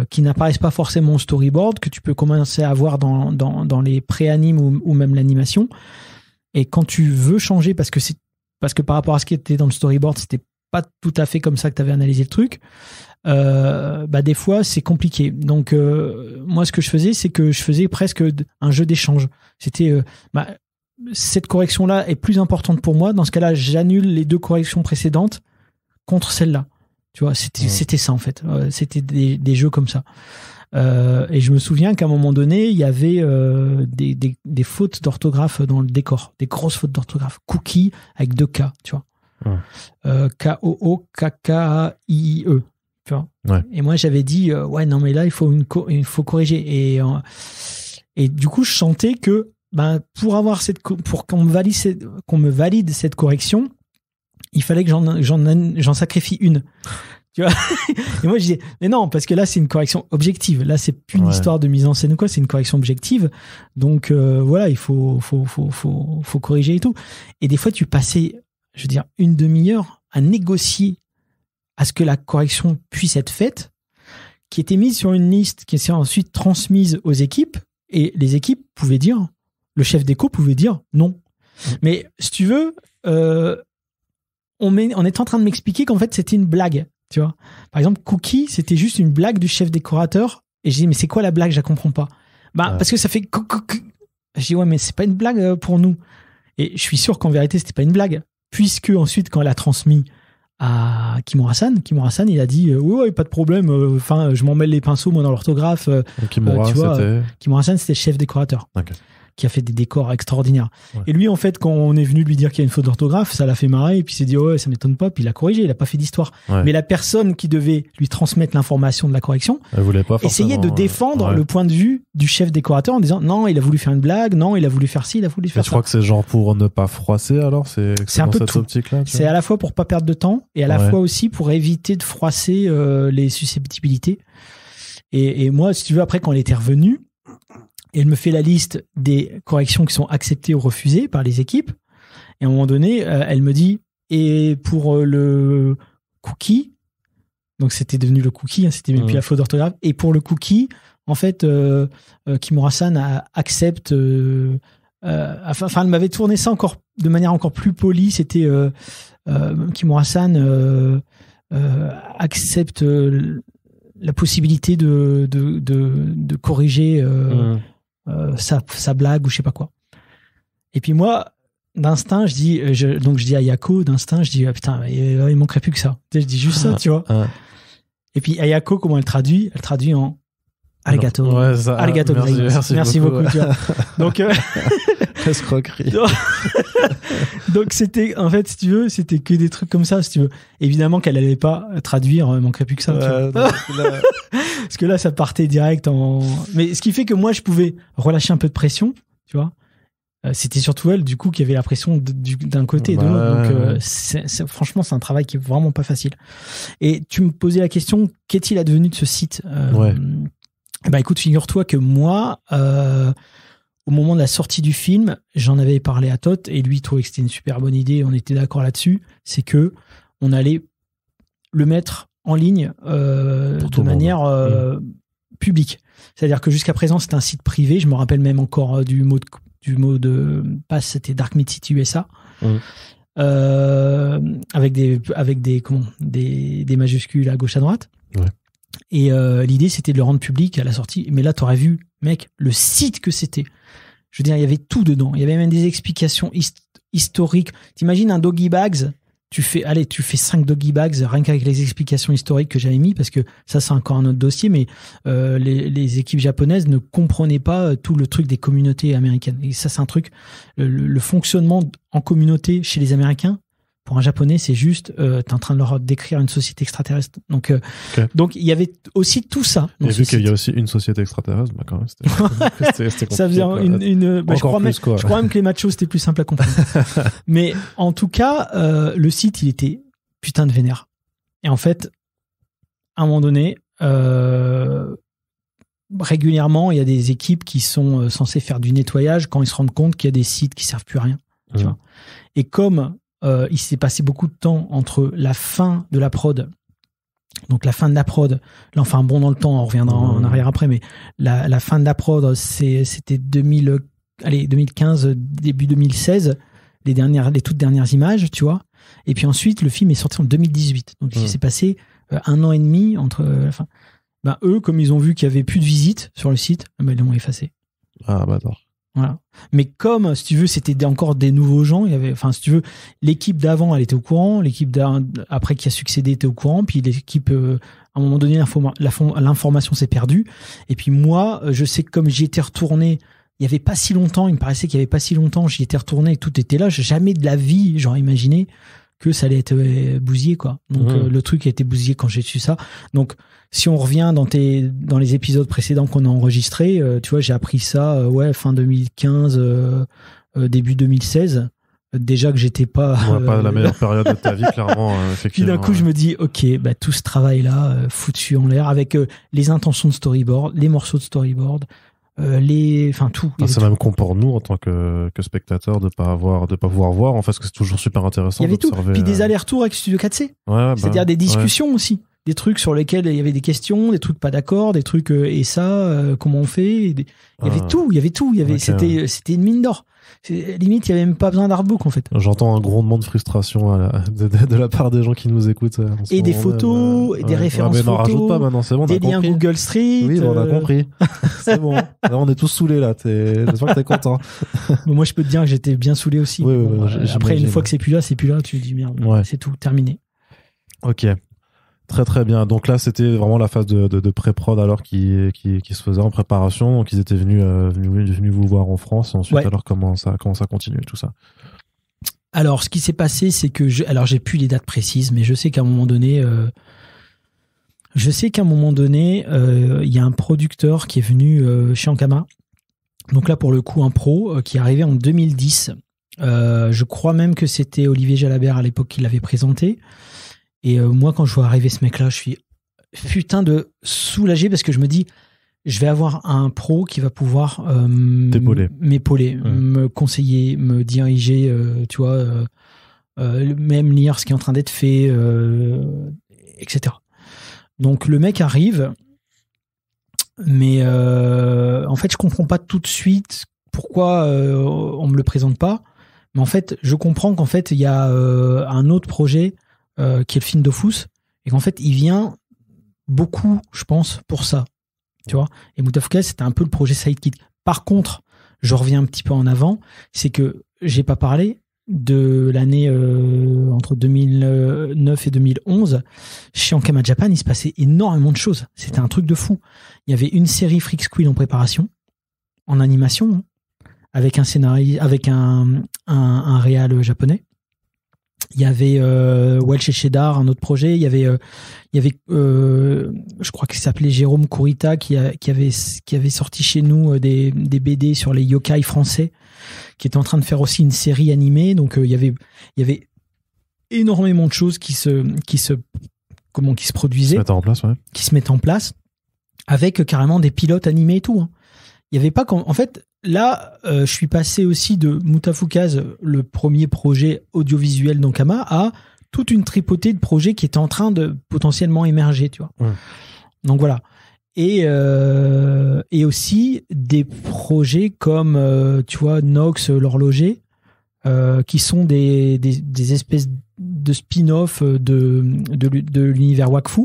qui n'apparaissent pas forcément au storyboard, que tu peux commencer à voir dans les pré-animes ou même l'animation, et quand tu veux changer parce que par rapport à ce qui était dans le storyboard c'était pas tout à fait comme ça que tu avais analysé le truc, bah des fois c'est compliqué. Donc moi ce que je faisais c'est que je faisais presque un jeu d'échange. C'était cette correction là est plus importante pour moi, dans ce cas là j'annule les deux corrections précédentes contre celle-là, tu vois, c'était ça en fait, c'était des jeux comme ça, et je me souviens qu'à un moment donné il y avait des fautes d'orthographe dans le décor, des grosses fautes d'orthographe, cookie avec 2 K, tu vois, K-O-O-K-K-I-E, tu vois, et moi j'avais dit ouais non mais là il faut corriger, Et du coup, je sentais que pour qu'on me valide cette correction, il fallait que j'en sacrifie une. Tu vois. Et moi je disais mais non, parce que là c'est une correction objective, là c'est plus une histoire de mise en scène ou quoi, c'est une correction objective, donc voilà, il faut corriger et tout. Et des fois tu passais, je veux dire, une demi-heure à négocier à ce que la correction puisse être faite, qui était mise sur une liste, qui était ensuite transmise aux équipes, et les équipes pouvaient dire, le chef d'éco pouvait dire non. Mais si tu veux, on était en train de m'expliquer qu'en fait c'était une blague. Tu vois, par exemple, Cookie, c'était juste une blague du chef décorateur. Et je dis, mais c'est quoi la blague? Je la comprends pas. Parce que ça fait. Je dis, ouais, mais c'est pas une blague pour nous. Et je suis sûr qu'en vérité, c'était pas une blague. Puisque ensuite, quand elle a transmis à Kimura-san, il a dit, ouais, pas de problème. Enfin, je m'en mêle les pinceaux, moi, dans l'orthographe. Kimura-san, c'était le chef décorateur. Okay. Qui a fait des décors extraordinaires. Ouais. Et lui, en fait, quand on est venu lui dire qu'il y a une faute d'orthographe, ça l'a fait marrer, et puis il s'est dit, ouais, ça m'étonne pas, puis il a corrigé, il a pas fait d'histoire. Ouais. Mais la personne qui devait lui transmettre l'information de la correction essayait de défendre le point de vue du chef décorateur en disant, non, il a voulu faire une blague, non, il a voulu faire ci, il a voulu faire ça. Je crois que c'est genre pour ne pas froisser, alors c'est un peu cette optique-là. C'est à la fois pour pas perdre de temps, et à la fois aussi pour éviter de froisser les susceptibilité. Et moi, si tu veux, après, quand elle était revenue, et elle me fait la liste des corrections qui sont acceptées ou refusées par les équipes. Et à un moment donné, elle me dit, et pour le Cookie, donc c'était devenu le Cookie, hein, c'était même plus la faute d'orthographe, et pour le Cookie, en fait, Kimura-san accepte... elle m'avait tourné ça encore de manière encore plus polie, c'était Kimura-san accepte la possibilité de corriger... sa blague ou je sais pas quoi. Et puis moi, d'instinct, je dis à Ayako, d'instinct, je dis putain, il manquerait plus que ça. Je dis juste ça, tu vois. Et puis Ayako, comment elle traduit en arigato. Arigato, merci beaucoup. Tu vois. Donc escroquerie. Donc c'était, en fait, si tu veux, c'était que des trucs comme ça, si tu veux. Évidemment qu'elle allait pas traduire, il manquerait plus que ça. Parce que là, ça partait direct Mais ce qui fait que moi, je pouvais relâcher un peu de pression, tu vois. C'était surtout elle, du coup, qui avait la pression d'un côté et de l'autre. Donc, franchement, c'est un travail qui est vraiment pas facile. Et tu me posais la question, qu'est-il advenu de ce site? Bah, écoute, figure-toi que moi, au moment de la sortie du film, j'en avais parlé à Toth et lui, il trouvait que c'était une super bonne idée. On était d'accord là-dessus. C'est que on allait le mettre en ligne de manière publique. C'est-à-dire que jusqu'à présent, c'était un site privé. Je me rappelle même encore du mot de passe, c'était Dark Mid City USA. Avec des majuscules à gauche à droite. Ouais. Et l'idée, c'était de le rendre public à la sortie. Mais là, t'aurais vu, mec, le site que c'était. Je veux dire, il y avait tout dedans. Il y avait même des explications historiques. T'imagines un doggy bags, tu fais 5 doggy bags rien qu'avec les explications historiques que j'avais mis, parce que ça, c'est encore un autre dossier, mais les équipes japonaises ne comprenaient pas tout le truc des communautés américaines. Et ça, c'est un truc, le fonctionnement en communauté chez les Américains, pour un Japonais, c'est juste, t'es en train de leur décrire une société extraterrestre. Donc, donc il y avait aussi tout ça. Et vu qu'il y a aussi une société extraterrestre, bah quand même, c'était compliqué. Ça faisait je crois même que les machos, c'était plus simple à comprendre. Mais en tout cas, le site, il était putain de vénère. Et en fait, à un moment donné, régulièrement, il y a des équipes qui sont censées faire du nettoyage quand ils se rendent compte qu'il y a des sites qui servent plus à rien. Tu vois. Et comme il s'est passé beaucoup de temps entre la fin de la prod, donc la fin de la prod, là on fait un bond dans le temps, on reviendra en arrière après, mais la fin de la prod, c'était 2015, début 2016, les toutes dernières images, tu vois. Et puis ensuite, le film est sorti en 2018. Donc il s'est passé 1 an et demi entre la fin. Ben, eux, comme ils ont vu qu'il y avait plus de visites sur le site, ils l'ont effacé. Ah, bah d'accord. Voilà. Mais comme, si tu veux, c'était encore des nouveaux gens, il y avait, enfin, si tu veux, l'équipe d'avant, elle était au courant, l'équipe après qui a succédé était au courant, puis l'équipe, à un moment donné, l'information s'est perdue. Et puis moi, je sais que comme j'y étais retourné, il y avait pas si longtemps, il me paraissait qu'il y avait pas si longtemps, j'y étais retourné et tout était là. Jamais de la vie, j'aurais imaginé que ça allait être bousillé, quoi. Donc le truc a été bousillé quand j'ai su ça. Donc si on revient dans les épisodes précédents qu'on a enregistrés, tu vois, j'ai appris ça fin 2015, début 2016. Déjà que j'étais pas pas la meilleure période de ta vie, clairement, effectivement. Puis d'un coup je me dis ok, bah tout ce travail là foutu en l'air avec les intentions de storyboard, les morceaux de storyboard, tout. C'est même con pour nous en tant que spectateurs de pas pouvoir voir, en fait, parce que c'est toujours super intéressant. Il y avait tout. d'observer, Puis des allers-retours avec Studio 4C. C'est-à-dire des discussions aussi, des trucs sur lesquels il y avait des questions, des trucs pas d'accord, des trucs et ça comment on fait. Il y avait tout. C'était une mine d'or. Limite, il n'y avait même pas besoin d'artbook en fait. J'entends un grondement de frustration de la part des gens qui nous écoutent. Et des photos, et des références mais photos. Rajoute pas maintenant, c'est bon, des liens Google Street. Oui, on a compris. C'est bon. Là, on est tous saulés là. J'espère que t'es content. Moi, je peux te dire que j'étais bien saoulé aussi. Oui, après, une fois que c'est plus là, tu te dis merde. C'est tout, terminé. Ok. Très très bien. Donc là, c'était vraiment la phase de pré-prod alors qui se faisait en préparation. Donc ils étaient venus vous voir en France. Ensuite, alors comment ça continue tout ça? Alors, ce qui s'est passé, c'est que j'ai plus les dates précises, mais je sais qu'à un moment donné, il y a un producteur qui est venu chez Ankama. Donc là, pour le coup, un pro qui est arrivé en 2010. Je crois même que c'était Olivier Jalabert à l'époque qui l'avait présenté. Et moi, quand je vois arriver ce mec-là, je suis putain de soulagé parce que je me dis, je vais avoir un pro qui va pouvoir m'épauler, me conseiller, me diriger, tu vois, même lire ce qui est en train d'être fait, etc. Donc le mec arrive, mais en fait, je comprends pas tout de suite pourquoi on me le présente pas. Mais en fait, je comprends qu'en fait, il y a un autre projet qui est le film Dofus, et qu'en fait il vient beaucoup, je pense, pour ça, tu vois. Et Moutafukaz, c'était un peu le projet Sidekick. Par contre, je reviens un petit peu en avant, c'est que j'ai pas parlé de l'année entre 2009 et 2011 chez Ankama Japan. Il se passait énormément de choses, c'était un truc de fou. Il y avait une série Freak Squill en préparation, en animation, avec un scénario, avec un réal japonais. Il y avait Welsh et Cheddar, un autre projet. Il y avait je crois qu'il s'appelait Jérôme Kurita qui avait sorti chez nous des BD sur les yokai français, qui était en train de faire aussi une série animée. Donc il y avait énormément de choses qui se produisaient, qui se mettaient en place, avec carrément des pilotes animés et tout. Hein. Il y avait pas en fait. Là, je suis passé aussi de Moutafukaz, le premier projet audiovisuel d'Ankama, à toute une tripotée de projets qui étaient en train de potentiellement émerger, tu vois. Donc voilà. Et aussi des projets comme, tu vois, Nox, l'horloger, qui sont des espèces de spin-off de l'univers Wakfu,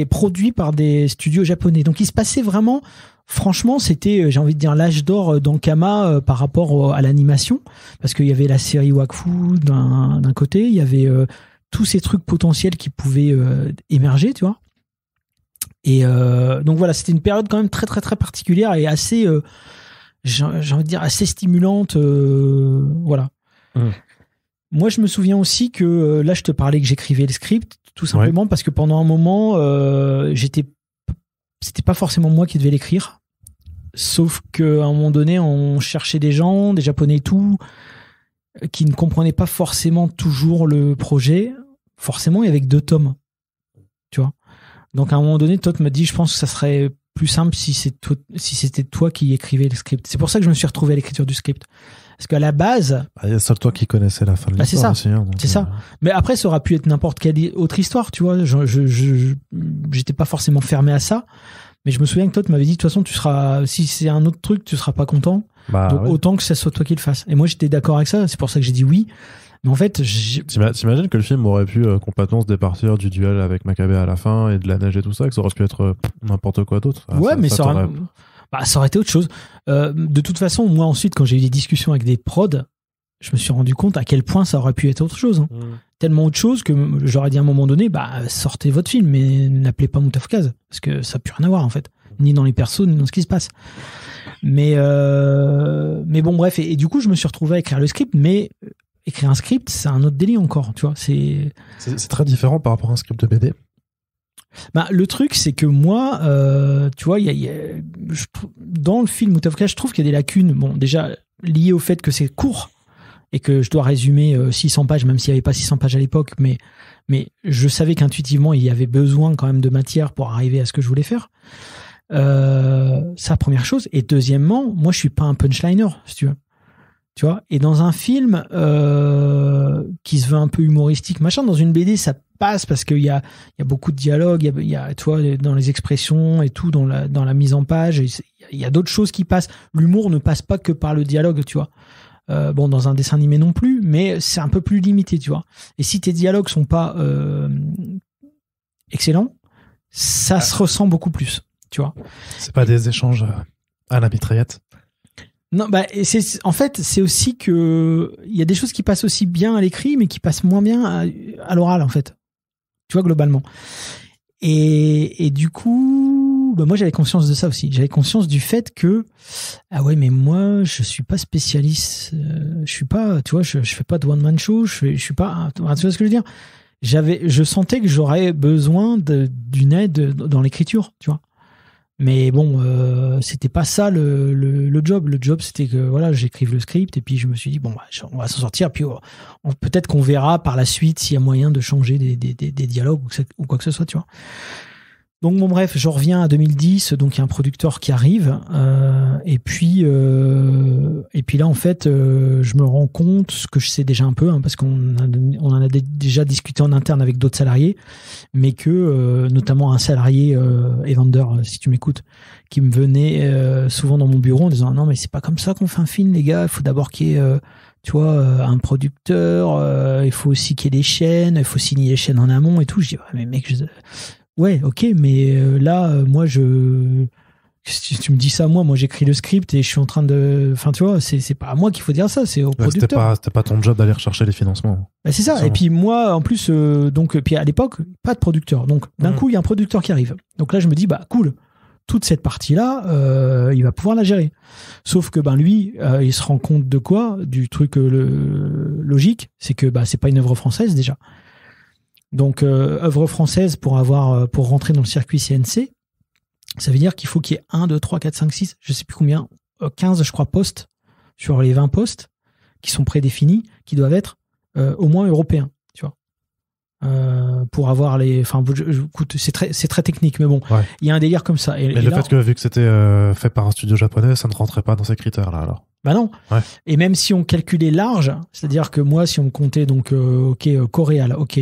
produits par des studios japonais. Donc il se passait vraiment... Franchement, c'était, j'ai envie de dire, l'âge d'or d'Ankama par rapport à l'animation, parce qu'il y avait la série Wakfu d'un côté, il y avait tous ces trucs potentiels qui pouvaient émerger, tu vois. Et donc voilà, c'était une période quand même très très très particulière et assez, j'ai envie de dire, assez stimulante, voilà. Moi, je me souviens aussi que là, je te parlais que j'écrivais le script, tout simplement parce que pendant un moment, c'était pas forcément moi qui devais l'écrire. Sauf qu'à un moment donné, on cherchait des gens, des Japonais et tout, qui ne comprenaient pas forcément toujours le projet. Forcément, il y avait que 2 tomes. Tu vois. Donc à un moment donné, Todd m'a dit, je pense que ça serait plus simple si c'était toi qui écrivais le script. C'est pour ça que je me suis retrouvé à l'écriture du script. Parce qu'à la base... Il y a seul toi qui connaissais la fin de l'histoire. C'est ça. Mais après, ça aurait pu être n'importe quelle autre histoire, tu vois. J'étais pas forcément fermé à ça. Mais je me souviens que toi, tu m'avais dit, de toute façon, si c'est un autre truc, tu seras pas content. Donc autant que ça soit toi qui le fasses. Et moi, j'étais d'accord avec ça. C'est pour ça que j'ai dit oui. Mais en fait, t'imagines que le film aurait pu complètement se départir du duel avec Maccabée à la fin et de la neige et tout ça, que ça aurait pu être n'importe quoi d'autre. Mais ça aurait été autre chose. De toute façon, moi ensuite, quand j'ai eu des discussions avec des prods, je me suis rendu compte à quel point ça aurait pu être autre chose. Hein. Tellement autre chose que j'aurais dit à un moment donné, sortez votre film, mais n'appelez pas Moutafukaz, parce que ça n'a plus rien à voir en fait, ni dans les persos, ni dans ce qui se passe. Mais bon, bref, et du coup, je me suis retrouvé à écrire le script, mais écrire un script, c'est un autre délire encore, tu vois. C'est très différent par rapport à un script de BD. Bah, le truc, c'est que moi, tu vois, dans le film Mutafuka, je trouve qu'il y a des lacunes. Bon, déjà, liées au fait que c'est court et que je dois résumer 600 pages, même s'il n'y avait pas 600 pages à l'époque, mais je savais qu'intuitivement, il y avait besoin quand même de matière pour arriver à ce que je voulais faire. Ça, première chose. Et deuxièmement, moi, je suis pas un punchliner, si tu veux. Tu vois, et dans un film qui se veut un peu humoristique, machin, dans une BD, ça passe parce qu'il y a beaucoup de dialogue, il y a, tu vois, dans les expressions et tout, dans la mise en page, il y a d'autres choses qui passent. L'humour ne passe pas que par le dialogue, tu vois. Bon, dans un dessin animé non plus, mais c'est un peu plus limité, tu vois. Et si tes dialogues sont pas excellents, ça se ressent beaucoup plus, tu vois. C'est pas des échanges à la mitraillette. Non, bah, en fait, c'est aussi que il y a des choses qui passent aussi bien à l'écrit, mais qui passent moins bien à l'oral, en fait. Tu vois, globalement. Et du coup, bah, moi, j'avais conscience de ça aussi. J'avais conscience du fait que, ah ouais, mais moi, je suis pas spécialiste. Je suis pas, tu vois, je fais pas de one-man show. Je suis pas, tu vois ce que je veux dire? Je sentais que j'aurais besoin d'une aide dans l'écriture, tu vois. Mais bon, c'était pas ça le job. Le job, c'était que voilà, j'écrive le script et puis je me suis dit bon, bah, on va s'en sortir. Puis peut-être qu'on verra par la suite s'il y a moyen de changer des dialogues ou quoi que ce soit, tu vois. Donc bon, bref, je reviens à 2010. Donc il y a un producteur qui arrive et puis là en fait, je me rends compte ce que je sais déjà un peu, hein, parce qu'on en a déjà discuté en interne avec d'autres salariés, mais que notamment un salarié Evander, si tu m'écoutes, qui me venait souvent dans mon bureau en disant non mais c'est pas comme ça qu'on fait un film, les gars, il faut d'abord qu'il y ait tu vois un producteur, il faut aussi qu'il y ait des chaînes, il faut signer les chaînes en amont et tout. Je dis mais mec, ouais, ok, mais moi si tu me dis ça, moi j'écris le script et je suis en train de, enfin tu vois, c'est pas à moi qu'il faut dire ça, c'est au producteur. C'était pas ton job d'aller rechercher les financements. Bah, c'est ça. Et puis moi en plus puis à l'époque pas de producteur, donc d'un coup il y a un producteur qui arrive. Donc là je me dis bah cool, toute cette partie là il va pouvoir la gérer. Sauf que ben lui il se rend compte de quoi, du truc logique, c'est que bah c'est pas une œuvre française déjà. Donc œuvre française pour rentrer dans le circuit CNC, ça veut dire qu'il faut qu'il y ait 1, 2, 3, 4, 5, 6, je sais plus combien, 15 je crois postes sur les 20 postes qui sont prédéfinis, qui doivent être au moins européens, tu vois. Pour avoir enfin écoute, c'est très technique, mais bon, ouais. Il y a un délire comme ça. Mais le fait que vu que c'était fait par un studio japonais, ça ne rentrait pas dans ces critères là alors. Bah non. Ouais. Et même si on calculait large, c'est-à-dire que moi si on me comptait donc coréal, ok,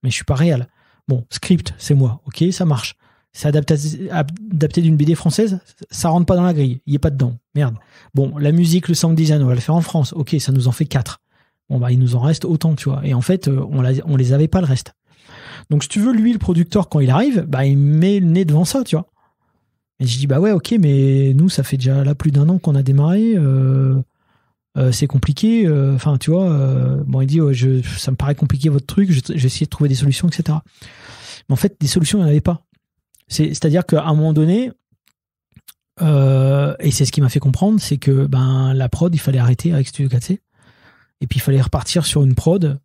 mais je suis pas réel. Bon, script, c'est moi, ok, ça marche. C'est adapté d'une BD française, ça rentre pas dans la grille, il est pas dedans, merde. Bon, la musique, le sound design, on va le faire en France, ok, ça nous en fait 4. Bon bah il nous en reste autant, tu vois. Et en fait, on les avait pas le reste. Donc si tu veux, lui, le producteur, quand il arrive, bah il met le nez devant ça, tu vois. Et je dis bah ouais, ok, mais nous ça fait déjà là plus d'1 an qu'on a démarré. C'est compliqué, enfin tu vois, bon il dit ça me paraît compliqué votre truc, j'ai essayé de trouver des solutions, etc. Mais en fait des solutions il n'y en avait pas. C'est-à-dire qu'à un moment donné, et c'est ce qui m'a fait comprendre, c'est que ben la prod il fallait arrêter avec Studio 4C et puis il fallait repartir sur une prod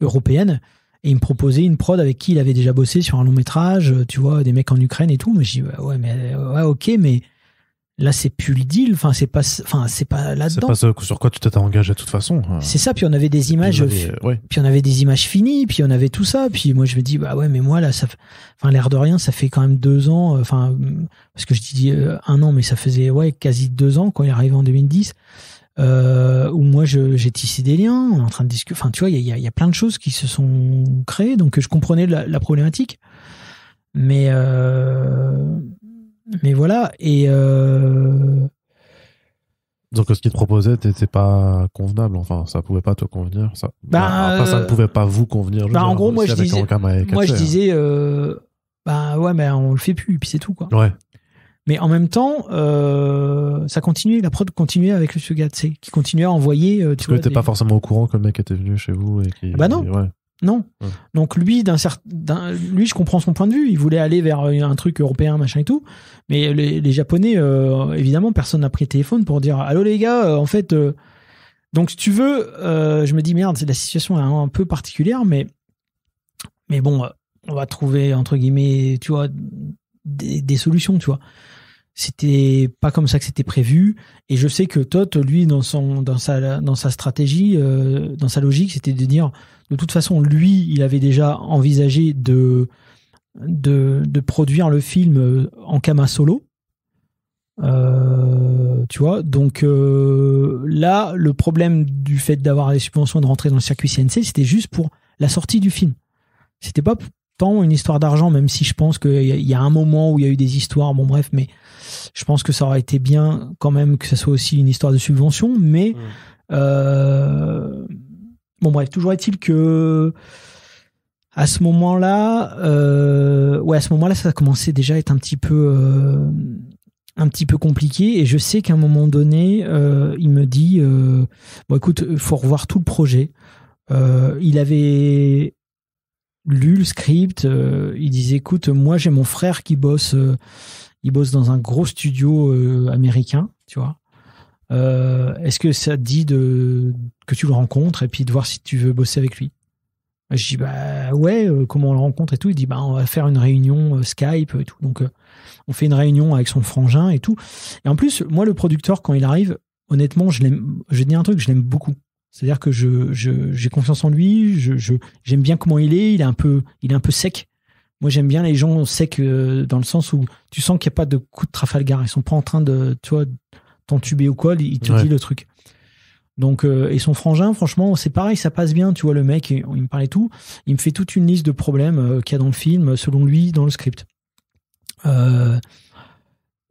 européenne, et il me proposait une prod avec qui il avait déjà bossé sur un long métrage, tu vois, des mecs en Ukraine et tout. Mais je dis ouais ok, mais là c'est plus le deal, enfin c'est pas là-dedans. C'est pas ce sur quoi tu t'étais engagé de toute façon. C'est ça, puis on avait des images puis on avait des images finies, puis on avait tout ça, puis moi je me dis bah ouais, mais moi là l'air de rien, ça fait quand même 2 ans, parce que je dis 1 an, mais ça faisait quasi 2 ans quand il est arrivé en 2010, où moi j'ai tissé des liens, on est en train de discuter, enfin tu vois, il y a plein de choses qui se sont créées, donc je comprenais la problématique, mais voilà, et donc ce qu'il te proposait t'était pas convenable, enfin ça pouvait pas te convenir, ça. Après, ça ne pouvait pas vous convenir. En gros moi je disais bah ouais, mais on le fait plus, puis c'est tout quoi. Ouais. Mais en même temps ça continuait, la prod continuait avec le Studio 4C qui continuait à envoyer. Parce que t'es pas forcément au courant que le mec était venu chez vous et qui. Bah non. Ouais. Non. Ouais. Donc lui, lui, je comprends son point de vue. Il voulait aller vers un truc européen, machin et tout. Mais les Japonais, évidemment, personne n'a pris le téléphone pour dire allô les gars, en fait, Donc, si tu veux, je me dis, merde, la situation est un peu particulière, mais bon, on va trouver, entre guillemets, tu vois, des solutions, tu vois. C'était pas comme ça que c'était prévu. Et je sais que Todd, lui, dans sa stratégie, dans sa logique, c'était de dire, de toute façon, lui, il avait déjà envisagé de produire le film en Kama solo. Tu vois, donc là, le problème du fait d'avoir les subventions et de rentrer dans le circuit CNC, c'était juste pour la sortie du film. C'était pas tant une histoire d'argent, même si je pense qu'il y a un moment où il y a eu des histoires, bon bref, mais je pense que ça aurait été bien quand même que ça soit aussi une histoire de subvention, mais bon bref, toujours est-il que à ce moment-là, ça a commencé déjà à être un petit peu compliqué, et je sais qu'à un moment donné, il me dit bon écoute, il faut revoir tout le projet. Il avait lu le script, il disait écoute, moi j'ai mon frère qui bosse, il bosse dans un gros studio américain, tu vois. Est-ce que ça te dit que tu le rencontres et puis de voir si tu veux bosser avec lui? Je dis bah ouais, comment on le rencontre et tout. Il dit bah on va faire une réunion Skype et tout. Donc on fait une réunion avec son frangin et tout. Et en plus, moi le producteur, quand il arrive, honnêtement, je dis un truc, je l'aime beaucoup. C'est-à-dire que j'ai confiance en lui, j'aime bien comment il est un peu sec. Moi j'aime bien les gens secs dans le sens où tu sens qu'il n'y a pas de coup de Trafalgar. Ils sont pas en train de, tu vois, t'entuber ou quoi, il te dit le truc. Donc et son frangin, franchement, c'est pareil, ça passe bien, tu vois, le mec, il me parlait tout, il me fait toute une liste de problèmes qu'il y a dans le film, selon lui, dans le script.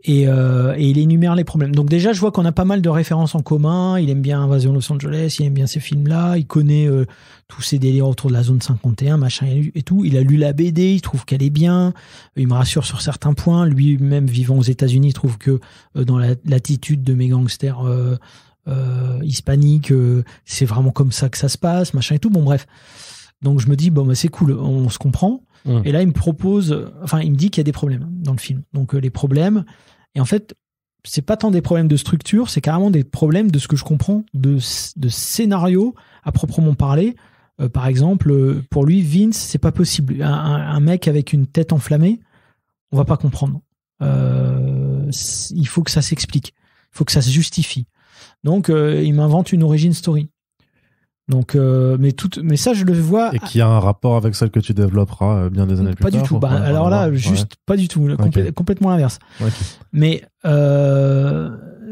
Et il énumère les problèmes. Donc déjà, je vois qu'on a pas mal de références en commun. Il aime bien Invasion Los Angeles, il aime bien ces films-là, il connaît tous ces délires autour de la zone 51, machin et tout. Il a lu la BD, il trouve qu'elle est bien. Il me rassure sur certains points. Lui-même, vivant aux États-Unis, il trouve que dans l'attitude de mes gangsters hispaniques, c'est vraiment comme ça que ça se passe, machin et tout. Bon, bref. Donc je me dis, bon, bah, c'est cool, on se comprend. Et là, il me dit qu'il y a des problèmes dans le film. Donc les problèmes, et en fait, c'est pas tant des problèmes de structure, c'est carrément des problèmes de ce que je comprends de scénario à proprement parler. Par exemple, pour lui, Vince, c'est pas possible. Un mec avec une tête enflammée, on va pas comprendre. Il faut que ça s'explique, il faut que ça se justifie. Donc, il m'invente une origin story. Donc, mais ça, je le vois. Et qui a un rapport avec celle que tu développeras bien des années plus tard. Pas du tout. Alors là, pas du tout. Complètement l'inverse. Okay. Mais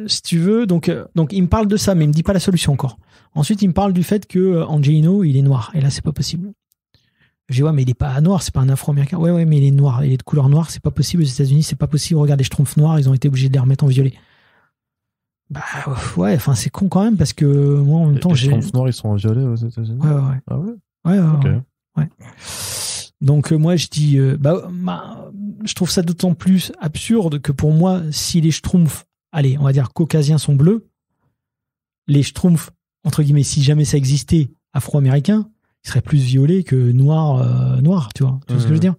si tu veux, donc il me parle de ça, mais il me dit pas la solution encore. Ensuite, il me parle du fait que Angelino, il est noir. Et là, c'est pas possible. Je dis ouais, mais il est pas noir, c'est pas un Afro-américain. Ouais, mais il est noir. Il est de couleur noire, c'est pas possible. Aux États-Unis, c'est pas possible. Regarde les Schtroumpfs noirs, ils ont été obligés de les remettre en violet. Bah ouais, enfin c'est con quand même parce que moi en même temps j'ai. Les Schtroumpfs noirs ils sont en violet aux États-Unis. Ouais. Ah ouais. Ouais. Donc moi je dis je trouve ça d'autant plus absurde que pour moi si les Schtroumpfs, allez on va dire caucasiens sont bleus, les Schtroumpfs entre guillemets si jamais ça existait afro-américains, ils seraient plus violets que noirs, tu vois. Tu vois ce que je veux dire?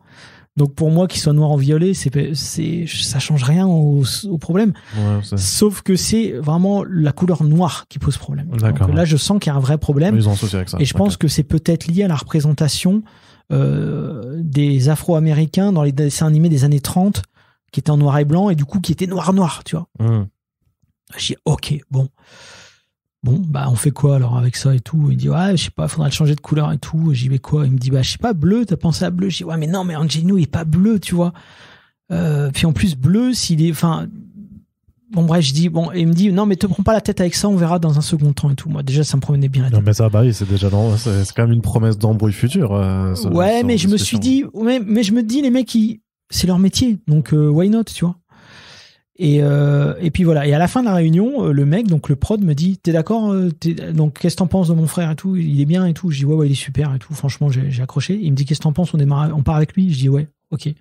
Donc pour moi, qu'il soit noir en violet, ça change rien au problème. Ouais, sauf que c'est vraiment la couleur noire qui pose problème. Donc là, je sens qu'il y a un vrai problème. Ils ont associé avec ça. Et je pense que c'est peut-être lié à la représentation des Afro-Américains dans les dessins animés des années 30, qui étaient en noir et blanc, et du coup, qui étaient noir, tu vois. Je dis, ok, bon, bah, on fait quoi alors avec ça et tout? Il dit, ouais, je sais pas, faudra le changer de couleur et tout. J'y vais quoi? Il me dit, bah, je sais pas, bleu, t'as pensé à bleu? Je dis, ouais, mais non, mais Angelino, il est pas bleu, tu vois. Puis en plus, bleu, s'il est, enfin, bon, bref, je dis, bon, et il me dit, non, mais te prends pas la tête avec ça, on verra dans un second temps et tout. Moi, déjà, ça me promenait bien la tête. Non, mais ça, bah oui, c'est déjà c'est quand même une promesse d'embrouille future. Ouais, mais je me suis dit, mais je me dis, les mecs, c'est leur métier. Donc, why not, tu vois? Et puis voilà. Et à la fin de la réunion, le mec, donc le prod, me dit, t'es d'accord? Donc qu'est-ce que t'en penses de mon frère et tout? Il est bien et tout. Je dis ouais, il est super et tout. Franchement, j'ai accroché. Il me dit qu'est-ce que t'en penses? On part avec lui. Je dis ouais, ok. Et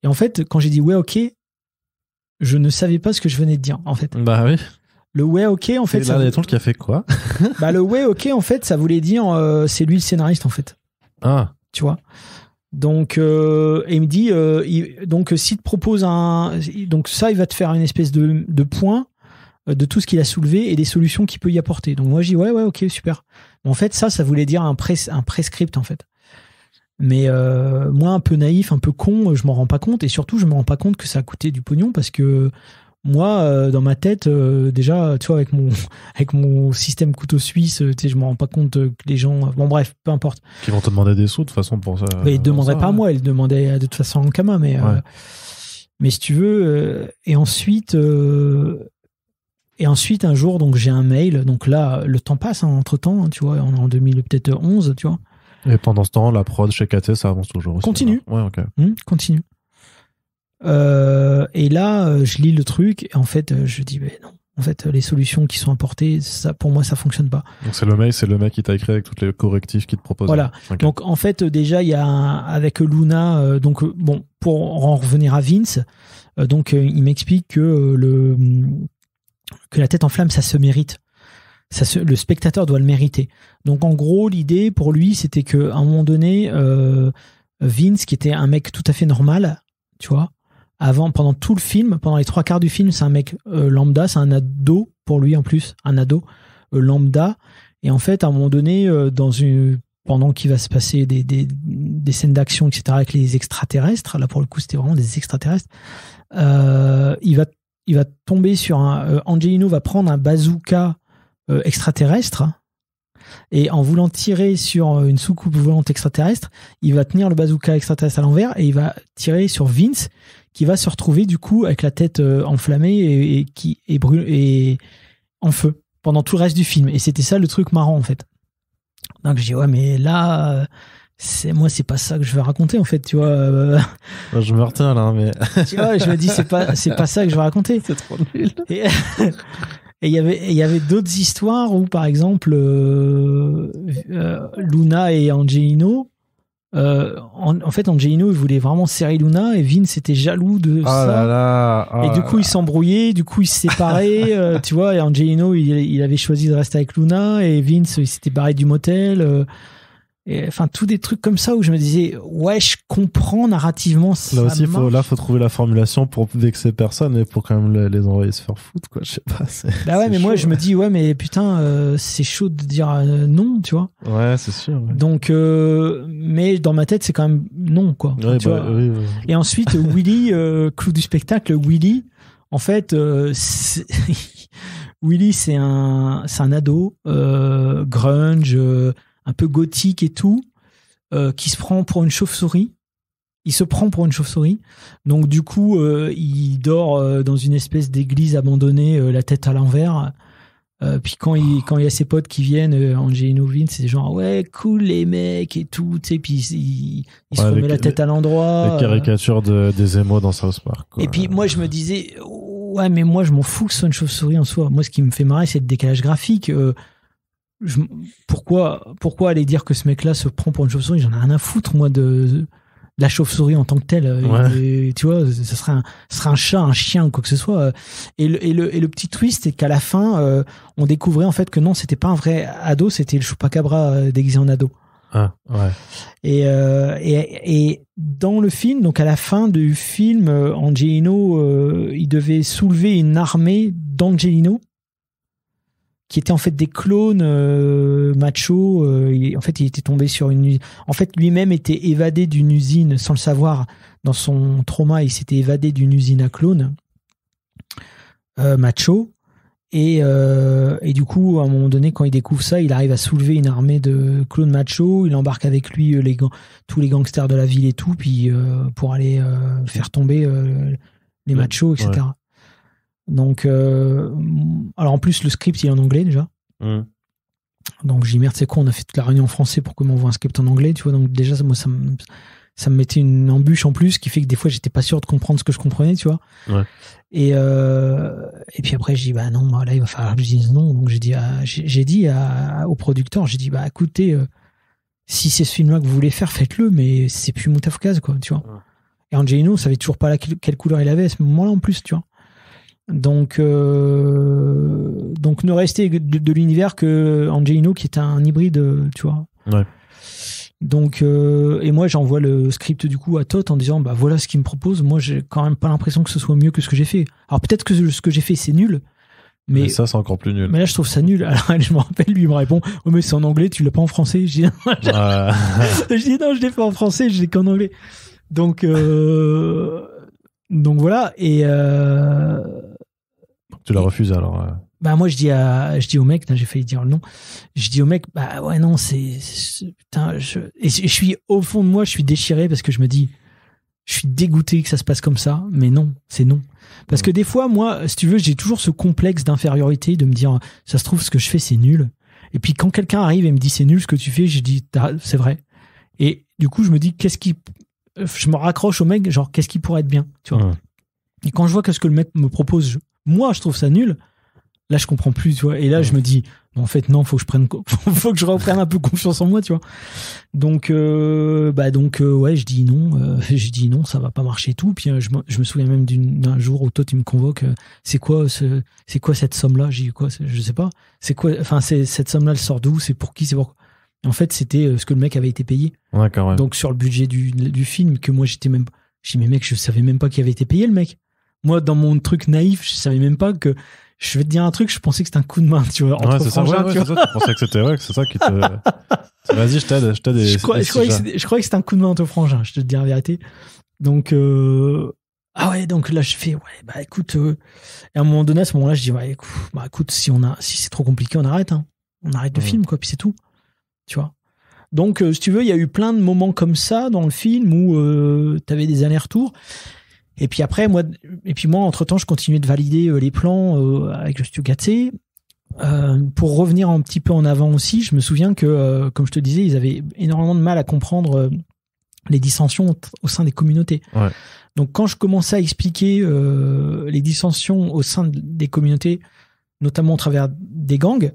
en fait, quand j'ai dit ouais, ok, je ne savais pas ce que je venais de dire. En fait. Bah oui. Le ouais, ok, en fait. Et là, qui a fait quoi? Bah le ouais, ok, en fait, ça voulait dire c'est lui le scénariste en fait. Ah. Tu vois. Donc, et il me dit, donc s'il te propose donc ça, il va te faire une espèce de point de tout ce qu'il a soulevé et des solutions qu'il peut y apporter. Donc moi je dis ouais ok super. En fait ça voulait dire un prescript en fait. Mais moi un peu naïf, un peu con, je m'en rends pas compte et surtout je me rends pas compte que ça a coûté du pognon parce que moi dans ma tête déjà tu vois avec mon système couteau suisse, tu sais je me rends pas compte que les gens bon bref peu importe. Qui vont te demander des sous de toute façon pour ça. Mais ils demanderaient pas à moi, ils demandaient de toute façon en Kama mais si tu veux et ensuite un jour donc j'ai un mail donc là le temps passe entre temps tu vois on est en 2011 tu vois. Et pendant ce temps, la prod chez KT, ça avance toujours aussi. Continue. Ouais, ok. Continue. Et là, je lis le truc et en fait, je dis, mais non. En fait, les solutions qui sont apportées, ça, pour moi, ça fonctionne pas. Donc c'est le mec qui t'a écrit avec tous les correctifs qu'il te propose. Voilà. Okay. Donc en fait, déjà, il y a avec Luna. Donc bon, pour en revenir à Vince, donc il m'explique que la tête en flamme, ça se mérite. Le spectateur doit le mériter. Donc en gros, l'idée pour lui, c'était qu'à un moment donné, Vince, qui était un mec tout à fait normal, tu vois, pendant tout le film, pendant les 3/4 du film, c'est un mec lambda, c'est un ado pour lui en plus, un ado lambda. Et en fait, à un moment donné, pendant qu'il va se passer des scènes d'action, etc., avec les extraterrestres, là pour le coup, c'était vraiment des extraterrestres, il va tomber sur Angelino va prendre un bazooka extraterrestre et en voulant tirer sur une soucoupe volante extraterrestre, il va tenir le bazooka extraterrestre à l'envers et il va tirer sur Vince qui va se retrouver du coup avec la tête enflammée et qui est brûlée en feu pendant tout le reste du film. Et c'était ça le truc marrant en fait. Donc je dis ouais mais là c'est pas ça que je vais raconter en fait, tu vois. Je me retiens là mais tu vois, je me dis c'est pas ça que je vais raconter. C'est trop nul. Et il y avait d'autres histoires où, par exemple, Luna et Angelino, en fait, Angelino, il voulait vraiment serrer Luna et Vince était jaloux de ça. Et du coup, ils s'embrouillaient, du coup, ils se séparaient, tu vois, et Angelino, il avait choisi de rester avec Luna et Vince, il s'était barré du motel. Enfin, tous des trucs comme ça où je me disais, ouais, je comprends narrativement ça. Là aussi, faut trouver la formulation pour vexer personne et pour quand même les envoyer se faire foutre, quoi. Je sais pas. Bah ouais, mais chaud, moi, je me dis, ouais, mais putain, c'est chaud de dire non, tu vois. Ouais, c'est sûr. Ouais. Donc, mais dans ma tête, c'est quand même non, quoi. Ouais, tu vois. Oui. Et ensuite, Willy, clou du spectacle, Willy, en fait, Willy, c'est un ado, grunge, un peu gothique et tout, qui se prend pour une chauve-souris. Il se prend pour une chauve-souris. Donc du coup, il dort dans une espèce d'église abandonnée, la tête à l'envers. Puis quand il y a ses potes qui viennent, Angelino, Vince, c'est genre ouais cool les mecs et tout, tu sais. Puis il se remet la tête à l'endroit. Les caricatures des émos dans South Park. Quoi. Et puis moi je me disais ouais mais moi je m'en fous que ce soit une chauve-souris en soi. Moi ce qui me fait marrer c'est le décalage graphique. Pourquoi aller dire que ce mec-là se prend pour une chauve-souris? J'en ai rien à foutre, moi, de la chauve-souris en tant que telle. Ouais. Et, tu vois, ça serait un chat, un chien ou quoi que ce soit. Et le petit twist, c'est qu'à la fin, on découvrait en fait que non, c'était pas un vrai ado, c'était le Chupacabra déguisé en ado. Ah, ouais. Et dans le film, donc à la fin du film, Angelino, il devait soulever une armée d'Angelino qui étaient en fait des clones machos. En fait, il était tombé sur une... En fait, lui-même était évadé d'une usine sans le savoir. Dans son trauma, il s'était évadé d'une usine à clones macho. Et du coup, à un moment donné, quand il découvre ça, il arrive à soulever une armée de clones machos. Il embarque avec lui tous les gangsters de la ville et tout, puis pour aller faire tomber les machos, etc. Ouais. Donc, alors en plus, le script, il est en anglais déjà. Donc, j'ai dit merde, c'est quoi, on a fait toute la réunion en français pour qu'on m'envoie un script en anglais, tu vois. Donc, déjà, moi, ça me mettait une embûche en plus qui fait que des fois, j'étais pas sûr de comprendre ce que je comprenais, tu vois. Ouais. Et puis après, je dis, bah non, là, il va falloir que je dise non. Donc, j'ai dit au producteur, j'ai dit, bah écoutez, si c'est ce film-là que vous voulez faire, faites-le, mais c'est plus Moutafoukaz, quoi, tu vois. Ouais. Et Angelino savait toujours pas quelle couleur il avait à ce moment-là en plus, tu vois. Donc ne restait de l'univers que Angelino qui est un hybride, tu vois. Ouais. Donc et moi j'envoie le script du coup à Toth en disant bah voilà ce qu'il me propose. Moi j'ai quand même pas l'impression que ce soit mieux que ce que j'ai fait. Alors peut-être que ce que j'ai fait c'est nul, Mais ça, c'est encore plus nul. Mais là, je trouve ça nul. Alors, je me rappelle, lui, il me répond, oh, mais c'est en anglais, tu l'as pas en français. Je dis, non, je l'ai fait en français, je l'ai qu'en anglais. Donc voilà. Et, tu l'as refusé, alors. Bah, moi, je dis au mec, là, j'ai failli dire le nom. Je dis au mec, bah, ouais, non, putain, et je suis, au fond de moi, je suis déchiré parce que je me dis, je suis dégoûté que ça se passe comme ça, mais non, c'est non. Parce que des fois, moi, si tu veux, j'ai toujours ce complexe d'infériorité de me dire, ça se trouve, ce que je fais, c'est nul. Et puis quand quelqu'un arrive et me dit, c'est nul ce que tu fais, je dis, c'est vrai. Et du coup, je me dis, je me raccroche au mec, genre, qu'est-ce qui pourrait être bien, tu vois. Et quand je vois que ce que le mec me propose, moi, je trouve ça nul, là, je comprends plus, tu vois. Et là, je me dis, en fait, non, faut que je reprenne un peu confiance en moi, tu vois. Donc, ouais, je dis non, ça va pas marcher tout. Puis, je me souviens même d'un jour où toi, tu me convoques, c'est quoi cette somme-là? J'ai dit quoi? Je sais pas. C'est quoi, enfin, cette somme-là, elle sort d'où? C'est pour qui? C'est pour quoi? En fait, c'était ce que le mec avait été payé. Ouais, quand même. Donc, sur le budget du film, que moi, je dis, mais mec, je savais même pas qu'il avait été payé, le mec. Moi, dans mon truc naïf, je savais même pas que, je vais te dire un truc, je pensais que c'était un coup de main, tu vois. Ouais, c'est frangins, ça, c'est ça, tu pensais que c'était, que c'est ça qui te. Vas-y, je t'aide. Je croyais que c'était un coup de main entre frangins, je te dis la vérité. Donc, ah ouais, donc là, je fais, ouais, bah écoute, et à un moment donné, à ce moment-là, je dis, ouais, écoute, si c'est trop compliqué, on arrête, hein. On arrête le film, quoi, puis c'est tout. Tu vois. Donc, si tu veux, il y a eu plein de moments comme ça dans le film où t'avais des allers-retours. Et puis après, moi, entre-temps, je continuais de valider les plans avec le studio Gatsé. Pour revenir un petit peu en avant aussi, je me souviens que, comme je te disais, ils avaient énormément de mal à comprendre les dissensions au sein des communautés. Ouais. Donc, quand je commençais à expliquer les dissensions au sein des communautés, notamment au travers des gangs,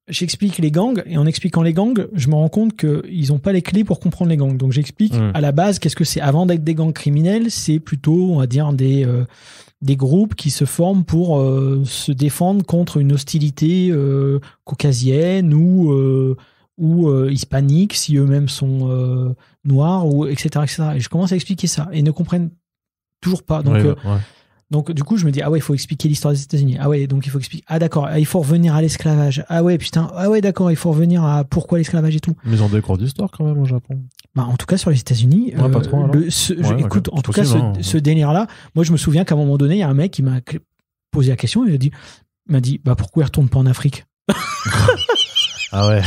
j'explique les gangs, et en expliquant les gangs, je me rends compte qu'ils n'ont pas les clés pour comprendre les gangs. Donc j'explique à la base qu'est-ce que c'est. Avant d'être des gangs criminels, c'est plutôt, on va dire, des groupes qui se forment pour se défendre contre une hostilité caucasienne ou hispanique, si eux-mêmes sont noirs, ou etc., etc. Et je commence à expliquer ça, et ils ne comprennent toujours pas. Donc, donc, du coup, je me dis, ah ouais, il faut expliquer l'histoire des États-Unis. Ah ouais, donc il faut expliquer. Ah d'accord, il faut revenir à l'esclavage. Ah ouais, putain. Ah ouais, d'accord, il faut revenir à pourquoi l'esclavage et tout. Mais ils ont des cours d'histoire quand même au Japon. Bah, en tout cas, sur les États-Unis. Pas trop, alors. Écoute, en tout cas, ce délire-là, moi, je me souviens qu'à un moment donné, il y a un mec qui m'a posé la question, il m'a dit, bah pourquoi il retourne pas en Afrique? Ah ouais.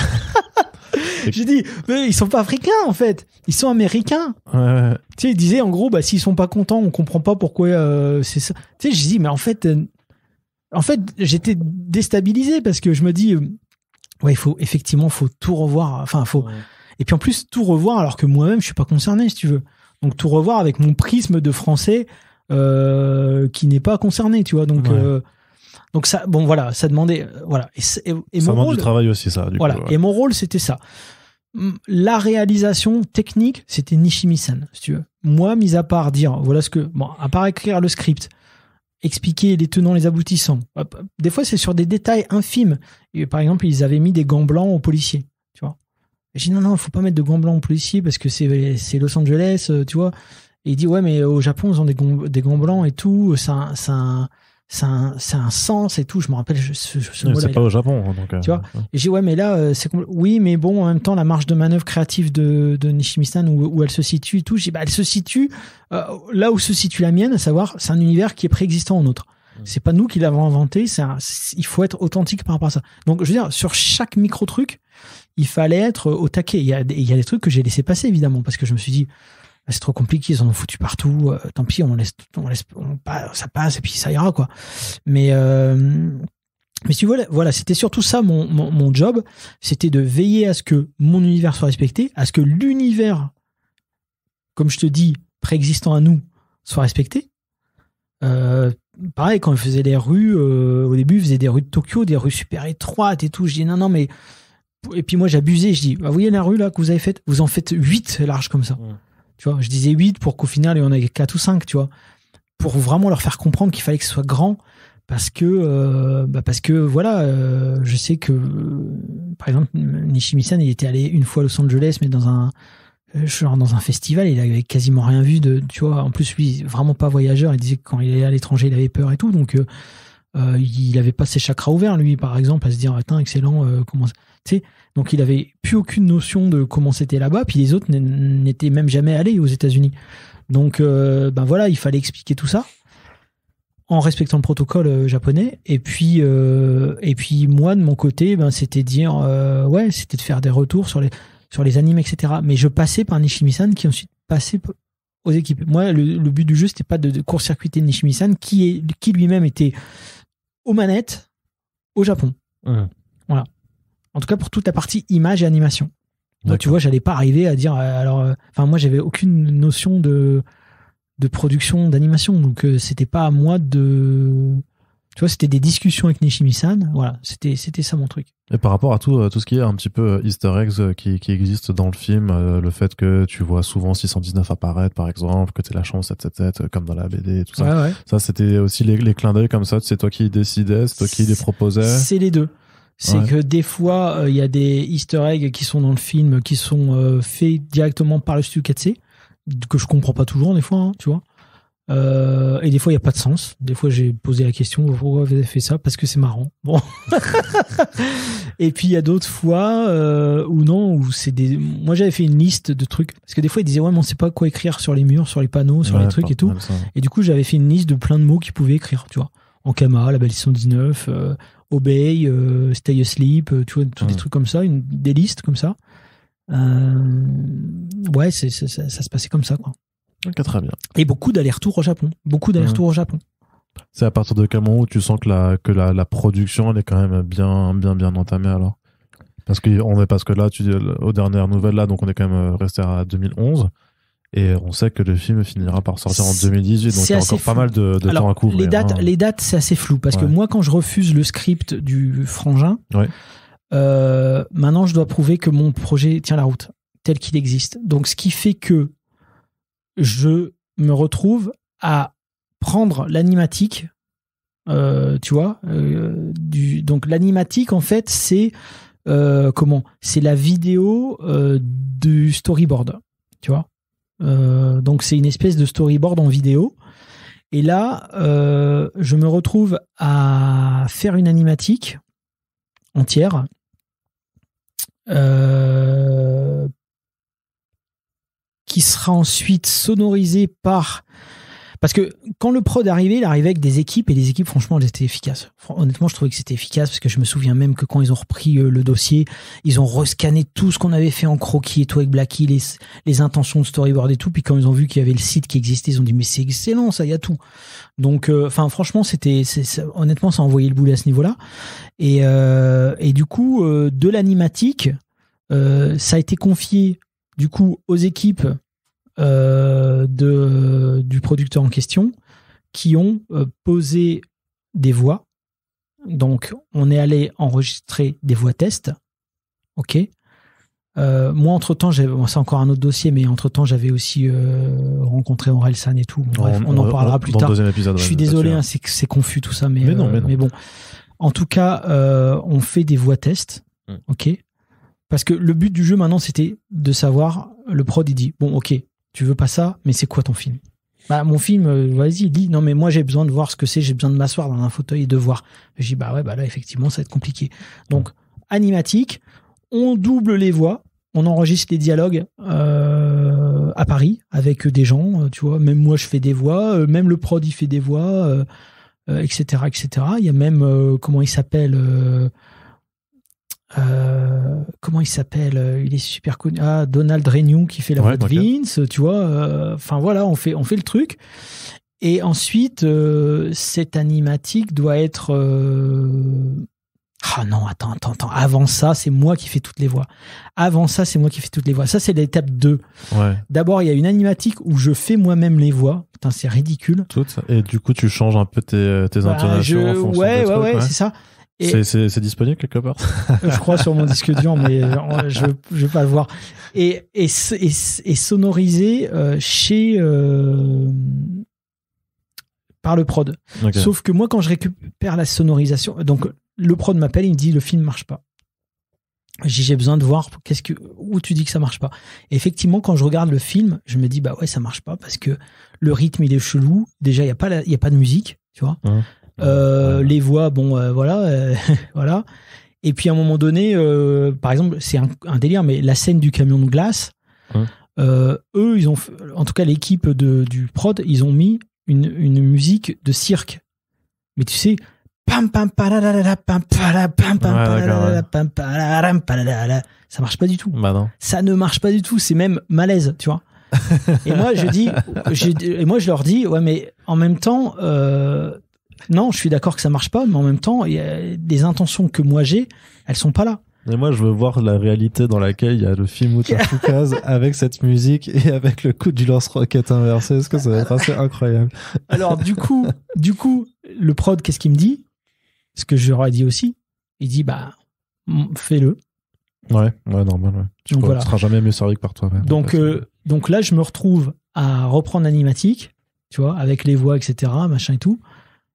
J'ai dit, mais ils sont pas africains, en fait. Ils sont américains. Ouais. Tu sais, il disait, en gros, bah, s'ils sont pas contents, on comprend pas pourquoi c'est ça. Tu sais, j'ai dit, mais en fait, j'étais déstabilisé parce que je me dis, ouais, faut tout revoir. Enfin, et puis en plus, tout revoir alors que moi-même, je suis pas concerné, si tu veux. Donc, tout revoir avec mon prisme de français, qui n'est pas concerné, tu vois. Donc ça, bon, voilà, ça demandait, voilà. Et ça mon demande rôle, du travail aussi, ça. Du voilà. coup, Et mon rôle, c'était ça. La réalisation technique, c'était Nishimi-san, si tu veux. Moi, mis à part dire, voilà à part écrire le script, expliquer les tenants, les aboutissants. Des fois, c'est sur des détails infimes. Et, par exemple, ils avaient mis des gants blancs aux policiers, tu vois. Et j'ai dit, non, il faut pas mettre de gants blancs aux policiers parce que c'est Los Angeles, tu vois. Et il dit, ouais, mais au Japon, ils ont des gants blancs et tout. C'est un sens et tout. Je me rappelle ce mot-là. C'est pas au Japon, donc. Tu vois. Et j'ai dit, ouais, mais là, oui, mais bon, en même temps, la marge de manœuvre créative de Nishimi-san, où elle se situe et tout, j'ai dit, bah, elle se situe là où se situe la mienne, à savoir, c'est un univers qui est préexistant au nôtre. C'est pas nous qui l'avons inventé, il faut être authentique par rapport à ça. Donc, je veux dire, sur chaque micro-truc, il fallait être au taquet. Il y a des trucs que j'ai laissé passer, évidemment, parce que je me suis dit, c'est trop compliqué, ils en ont foutu partout, tant pis, ça passe et puis ça ira, quoi. Mais si tu veux, voilà, c'était surtout ça mon job, c'était de veiller à ce que mon univers soit respecté, à ce que l'univers, comme je te dis, préexistant à nous, soit respecté. Pareil, quand ils faisaient les rues, au début, ils faisaient des rues de Tokyo, des rues super étroites et tout, je dis non, mais... Et puis moi, j'abusais, je dis, vous voyez la rue là que vous avez faite, vous en faites 8 larges comme ça. Tu vois, je disais 8 pour qu'au final, il y en ait 4 ou 5, tu vois. Pour vraiment leur faire comprendre qu'il fallait que ce soit grand. Parce que voilà, je sais que, par exemple, Nishimi-san, il était allé une fois à Los Angeles, mais dans un festival, il avait quasiment rien vu tu vois. En plus, lui, vraiment pas voyageur. Il disait que quand il allait à l'étranger, il avait peur et tout. Donc, il avait pas ses chakras ouverts, lui, par exemple, à se dire, attends, excellent, comment, tu sais. Donc, il avait plus aucune notion de comment c'était là-bas, puis les autres n'étaient même jamais allés aux États-Unis. Donc, ben voilà, il fallait expliquer tout ça en respectant le protocole japonais. Et puis moi, de mon côté, ben, c'était dire, c'était de faire des retours sur les animes, etc. Mais je passais par Nishimi-san, qui ensuite passait aux équipes. Moi, le but du jeu, c'était pas de court-circuiter Nishimi-san, qui lui-même était aux manettes au Japon. Voilà. En tout cas, pour toute la partie image et animation. Donc, tu vois, j'allais pas arriver à dire, moi, j'avais aucune notion de production d'animation. Donc, c'était pas à moi tu vois, c'était des discussions avec Nishimi-san. Voilà. C'était ça mon truc. Et par rapport à tout ce qui est un petit peu Easter eggs qui existe dans le film, le fait que tu vois souvent 619 apparaître, par exemple, que t'es la chance 777, comme dans la BD et tout ça. Ouais. Ça, c'était aussi les clins d'œil comme ça. C'est toi qui décidais, c'est toi qui les proposais. C'est les deux. C'est que des fois, il y a des Easter eggs qui sont dans le film, qui sont faits directement par le studio Katsé, que je comprends pas toujours des fois, hein, tu vois. Et des fois, il n'y a pas de sens. Des fois, j'ai posé la question, pourquoi vous avez fait ça? Parce que c'est marrant. Bon. Et puis, il y a d'autres fois où non, où c'est moi, j'avais fait une liste de trucs. Parce que des fois, ils disaient, ouais, mais on sait pas quoi écrire sur les murs, sur les panneaux, sur les trucs et tout. Et du coup, j'avais fait une liste de plein de mots qu'ils pouvaient écrire, tu vois. Ankama, la belle 119, Obey, Stay Asleep, tu vois, tous des trucs comme ça, des listes comme ça. Ouais, ça se passait comme ça, quoi. Ok, très bien. Et beaucoup d'allers-retours au Japon. C'est à partir de quel moment où tu sens que la production elle est quand même bien entamée alors? Parce que là, tu dis aux dernières nouvelles là, donc on est quand même resté à 2011 et on sait que le film finira par sortir en 2018, donc il y a encore pas mal de temps à couvrir. Les dates, c'est assez flou parce que moi, quand je refuse le script du frangin, maintenant je dois prouver que mon projet tient la route tel qu'il existe. Donc, ce qui fait que je me retrouve à prendre l'animatique, tu vois, donc l'animatique en fait c'est c'est la vidéo du storyboard, tu vois. Donc c'est une espèce de storyboard en vidéo. Et là, je me retrouve à faire une animatique entière. Qui sera ensuite sonorisé parce que quand le prod arrivait, il arrivait avec des équipes et les équipes, franchement, elles étaient efficaces. Honnêtement, je trouvais que c'était efficace parce que je me souviens même que quand ils ont repris le dossier, ils ont rescanné tout ce qu'on avait fait en croquis et tout avec Blacky, les intentions de storyboard et tout. Puis quand ils ont vu qu'il y avait le site qui existait, ils ont dit mais c'est excellent, ça, il y a tout. Donc, franchement, honnêtement, ça a envoyé le boulet à ce niveau-là. Et du coup, de l'animatique, ça a été confié du coup aux équipes du producteur en question qui ont posé des voix. Donc on est allé enregistrer des voix tests. Ok. Moi entre-temps, c'est encore un autre dossier, mais entre-temps j'avais aussi rencontré Orelsan et tout. Bref, on en parlera plus tard. Épisode, je suis désolé, hein, c'est confus tout ça, mais non. Bon. En tout cas, on fait des voix tests. Ok. Parce que le but du jeu maintenant, c'était de savoir, le prod il dit, bon ok, tu veux pas ça, mais c'est quoi ton film? Bah mon film, vas-y, il dit, non mais moi j'ai besoin de voir ce que c'est, j'ai besoin de m'asseoir dans un fauteuil et de voir. Je dis, bah ouais, bah là effectivement ça va être compliqué. Donc, animatique, on double les voix, on enregistre les dialogues à Paris avec des gens, tu vois, même moi je fais des voix, même le prod il fait des voix, etc., etc. Il y a même, comment il s'appelle, il est super connu, Donald Renew qui fait la voix de Vince, tu vois, enfin voilà, on fait le truc. Et ensuite cette animatique doit être attends, avant ça c'est moi qui fais toutes les voix. Ça c'est l'étape 2. D'abord il y a une animatique où je fais moi-même les voix. Putain, c'est ridicule. Et du coup tu changes un peu tes intonations en fonction des trucs, c'est ça. C'est disponible quelque part? Je crois sur mon disque dur, mais je vais pas le voir. Et sonorisé par le prod. Okay. Sauf que moi, quand je récupère la sonorisation, donc le prod m'appelle, il me dit le film marche pas. J'ai besoin de voir où tu dis que ça marche pas. Et effectivement, quand je regarde le film, je me dis bah ouais, ça marche pas parce que le rythme il est chelou. Déjà, il y a pas de musique, tu vois. Les voix, bon, voilà, voilà. Et puis à un moment donné, par exemple, c'est un délire, mais la scène du camion de glace, eux, ils ont, en tout cas l'équipe du prod, ils ont mis une musique de cirque. Mais tu sais, pam pam palalala, pam pam pam palalala, pam palaram palalala, ça marche pas du tout. Bah non. Ça ne marche pas du tout, c'est même malaise, tu vois. Et moi je leur dis, ouais, mais en même temps, non, je suis d'accord que ça marche pas, mais en même temps, il y a des intentions que moi j'ai, elles sont pas là. Et moi, je veux voir la réalité dans laquelle il y a le film Mutafukaze avec cette musique et avec le coup du lance-roquette inversé. Est-ce que ça va être assez incroyable? Alors, du coup, le prod, qu'est-ce qu'il me dit? Ce que je leur ai dit aussi. Il dit, bah, fais-le. Ouais, normal, ouais. Tu seras jamais mieux servi que par toi-même. Donc là, je me retrouve à reprendre l'animatique, tu vois, avec les voix, etc., machin et tout.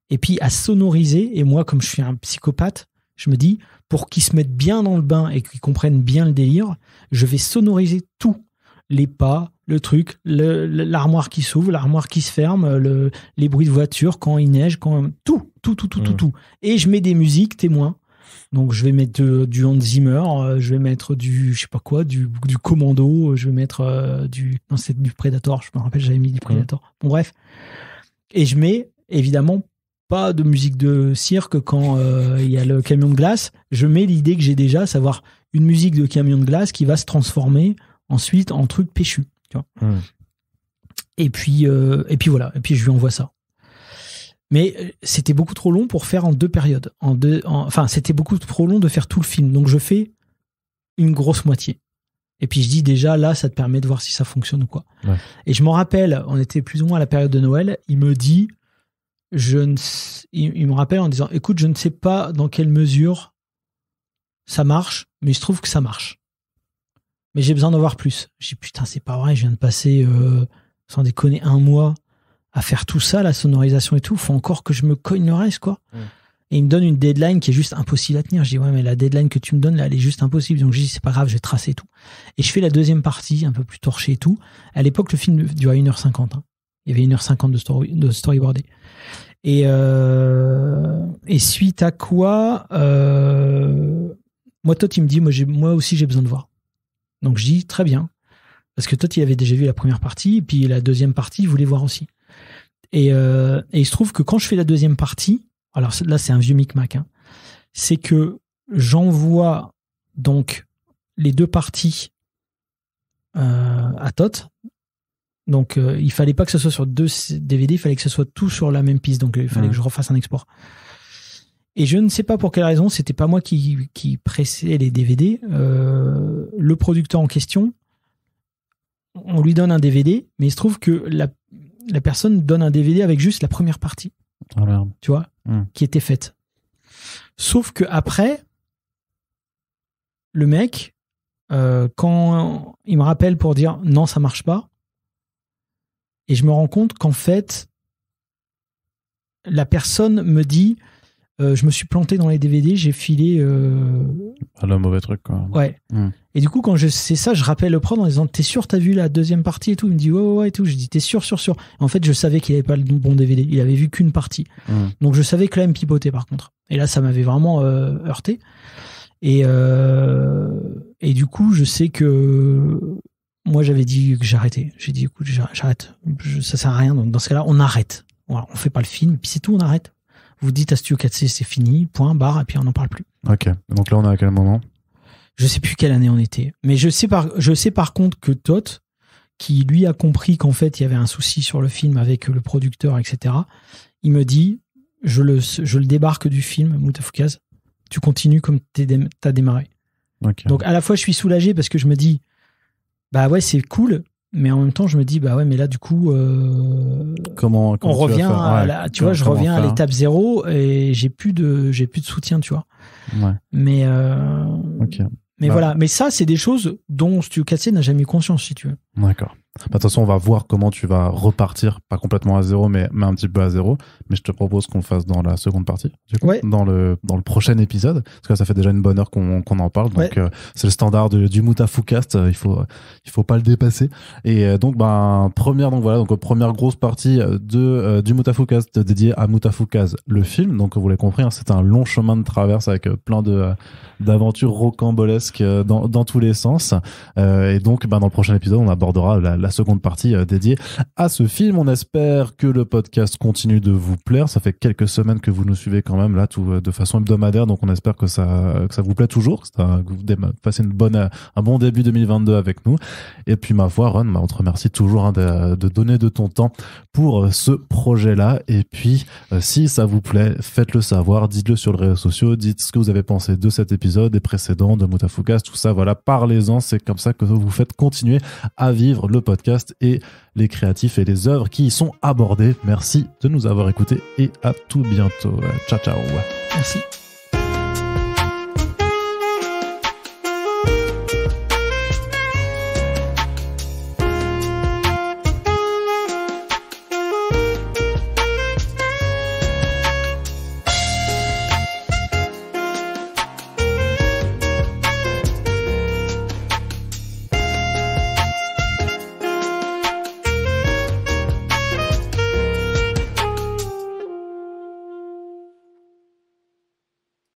Et puis à sonoriser. Et moi, comme je suis un psychopathe, je me dis, pour qu'ils se mettent bien dans le bain et qu'ils comprennent bien le délire, je vais sonoriser tout. Les pas, le truc, l'armoire qui s'ouvre, l'armoire qui se ferme, les bruits de voiture, quand il neige, tout. Et je mets des musiques témoins. Donc je vais mettre du Hans Zimmer, je vais mettre du, je sais pas quoi, du Commando, je vais mettre non, c'est du Predator, je me rappelle, j'avais mis du Predator. Bon, bref. Et je mets, évidemment, pas de musique de cirque quand il y a le camion de glace. Je mets l'idée que j'ai déjà, à savoir une musique de camion de glace qui va se transformer ensuite en truc péchu. Tu vois. Et puis voilà. Et puis je lui envoie ça. Mais c'était beaucoup trop long pour faire en 2 périodes. Enfin, c'était beaucoup trop long de faire tout le film. Donc je fais une grosse moitié. Et puis je dis déjà, là, ça te permet de voir si ça fonctionne ou quoi. Ouais. Et je m'en rappelle, on était plus ou moins à la période de Noël, il me dit, il me rappelle en disant, écoute, je ne sais pas dans quelle mesure ça marche, mais il se trouve que ça marche. Mais j'ai besoin d'en voir plus. Je dis, putain, c'est pas vrai, je viens de passer, sans déconner, 1 mois à faire tout ça, la sonorisation et tout. Faut encore que je me cogne le reste, quoi. Et il me donne une deadline qui est juste impossible à tenir. Je dis, ouais, mais la deadline que tu me donnes, là, elle est juste impossible. Donc je dis, c'est pas grave, je vais tracer tout. Et je fais la deuxième partie, un peu plus torchée et tout. À l'époque, le film durait 1h50. Hein. Il y avait 1h50 de storyboardé. Et suite à quoi, moi, Todd, il me dit, moi aussi, j'ai besoin de voir. Donc je dis, très bien. Parce que Todd, il avait déjà vu la première partie, et puis la deuxième partie, il voulait voir aussi. Et il se trouve que quand je fais la deuxième partie, alors là, c'est un vieux micmac, hein, c'est que j'envoie donc les 2 parties à Todd. Donc, il fallait pas que ce soit sur 2 DVD, il fallait que ce soit tout sur la même piste. Donc, il fallait que je refasse un export. Et je ne sais pas pour quelle raison, c'était pas moi qui pressais les DVD. Le producteur en question, on lui donne un DVD, mais il se trouve que la personne donne un DVD avec juste la première partie. Oh merde. Tu vois, qui était faite. Sauf que après, le mec, quand il me rappelle pour dire non, ça marche pas, et je me rends compte qu'en fait, la personne me dit je me suis planté dans les DVD, j'ai filé le mauvais truc, quoi. Ouais. Et du coup, quand je sais ça, je rappelle le prod en disant, t'es sûr, t'as vu la deuxième partie et tout? Il me dit, ouais, et tout. Je dis, t'es sûr. En fait, je savais qu'il avait pas le bon DVD. Il avait vu qu'une partie. Donc, je savais que là, il me pipotait, par contre. Et là, ça m'avait vraiment heurté. Et du coup, je sais que moi, j'avais dit que j'arrêtais. J'ai dit, écoute, j'arrête. Ça sert à rien. Donc, dans ce cas-là, on arrête. Voilà, on fait pas le film. Puis c'est tout, on arrête. Vous dites à Studio 4C, c'est fini, point, barre, et puis on n'en parle plus. Ok. Donc là, on est à quel moment? Je sais plus quelle année on était. Mais je sais par contre que Todd, qui lui a compris qu'en fait, il y avait un souci sur le film avec le producteur, etc., il me dit, je le débarque du film, Mutafukaze, tu continues comme t'as démarré. Okay. Donc, à la fois, je suis soulagé parce que je me dis, bah ouais, c'est cool, mais en même temps, je me dis, bah ouais, mais là, du coup, comment on revient à tu vois, je reviens à l'étape 0 et j'ai plus de soutien, tu vois. Ouais. Mais, okay. Mais voilà. Mais ça, c'est des choses dont Studio 4C n'a jamais eu conscience, si tu veux. D'accord. De toute façon, on va voir comment tu vas repartir, pas complètement à zéro, mais un petit peu à zéro. Mais je te propose qu'on le fasse dans la seconde partie, du coup, dans le prochain épisode, parce que là, ça fait déjà une bonne heure qu'on en parle. Donc, c'est le standard du Mutafucast. Il faut pas le dépasser. Et donc, première grosse partie du Mutafucast dédiée à Mutafukaz, le film. Donc, vous l'avez compris, hein, c'est un long chemin de traverse avec plein d'aventures rocambolesques dans tous les sens. Et donc, dans le prochain épisode, on abordera la seconde partie dédiée à ce film. On espère que le podcast continue de vous plaire. Ça fait quelques semaines que vous nous suivez quand même là, de façon hebdomadaire. Donc, on espère que ça vous plaît toujours, que vous passez un bon début 2022 avec nous. Et puis, ma foi, Ron, on te remercie toujours de donner de ton temps pour ce projet-là. Et puis, si ça vous plaît, faites-le savoir, dites-le sur les réseaux sociaux, dites ce que vous avez pensé de cet épisode, des précédents, de Mutafukast, tout ça. Voilà, parlez-en. C'est comme ça que vous faites continuer à vivre le podcast et les créatifs et les œuvres qui y sont abordées. Merci de nous avoir écoutés et à tout bientôt. Ciao, ciao. Merci.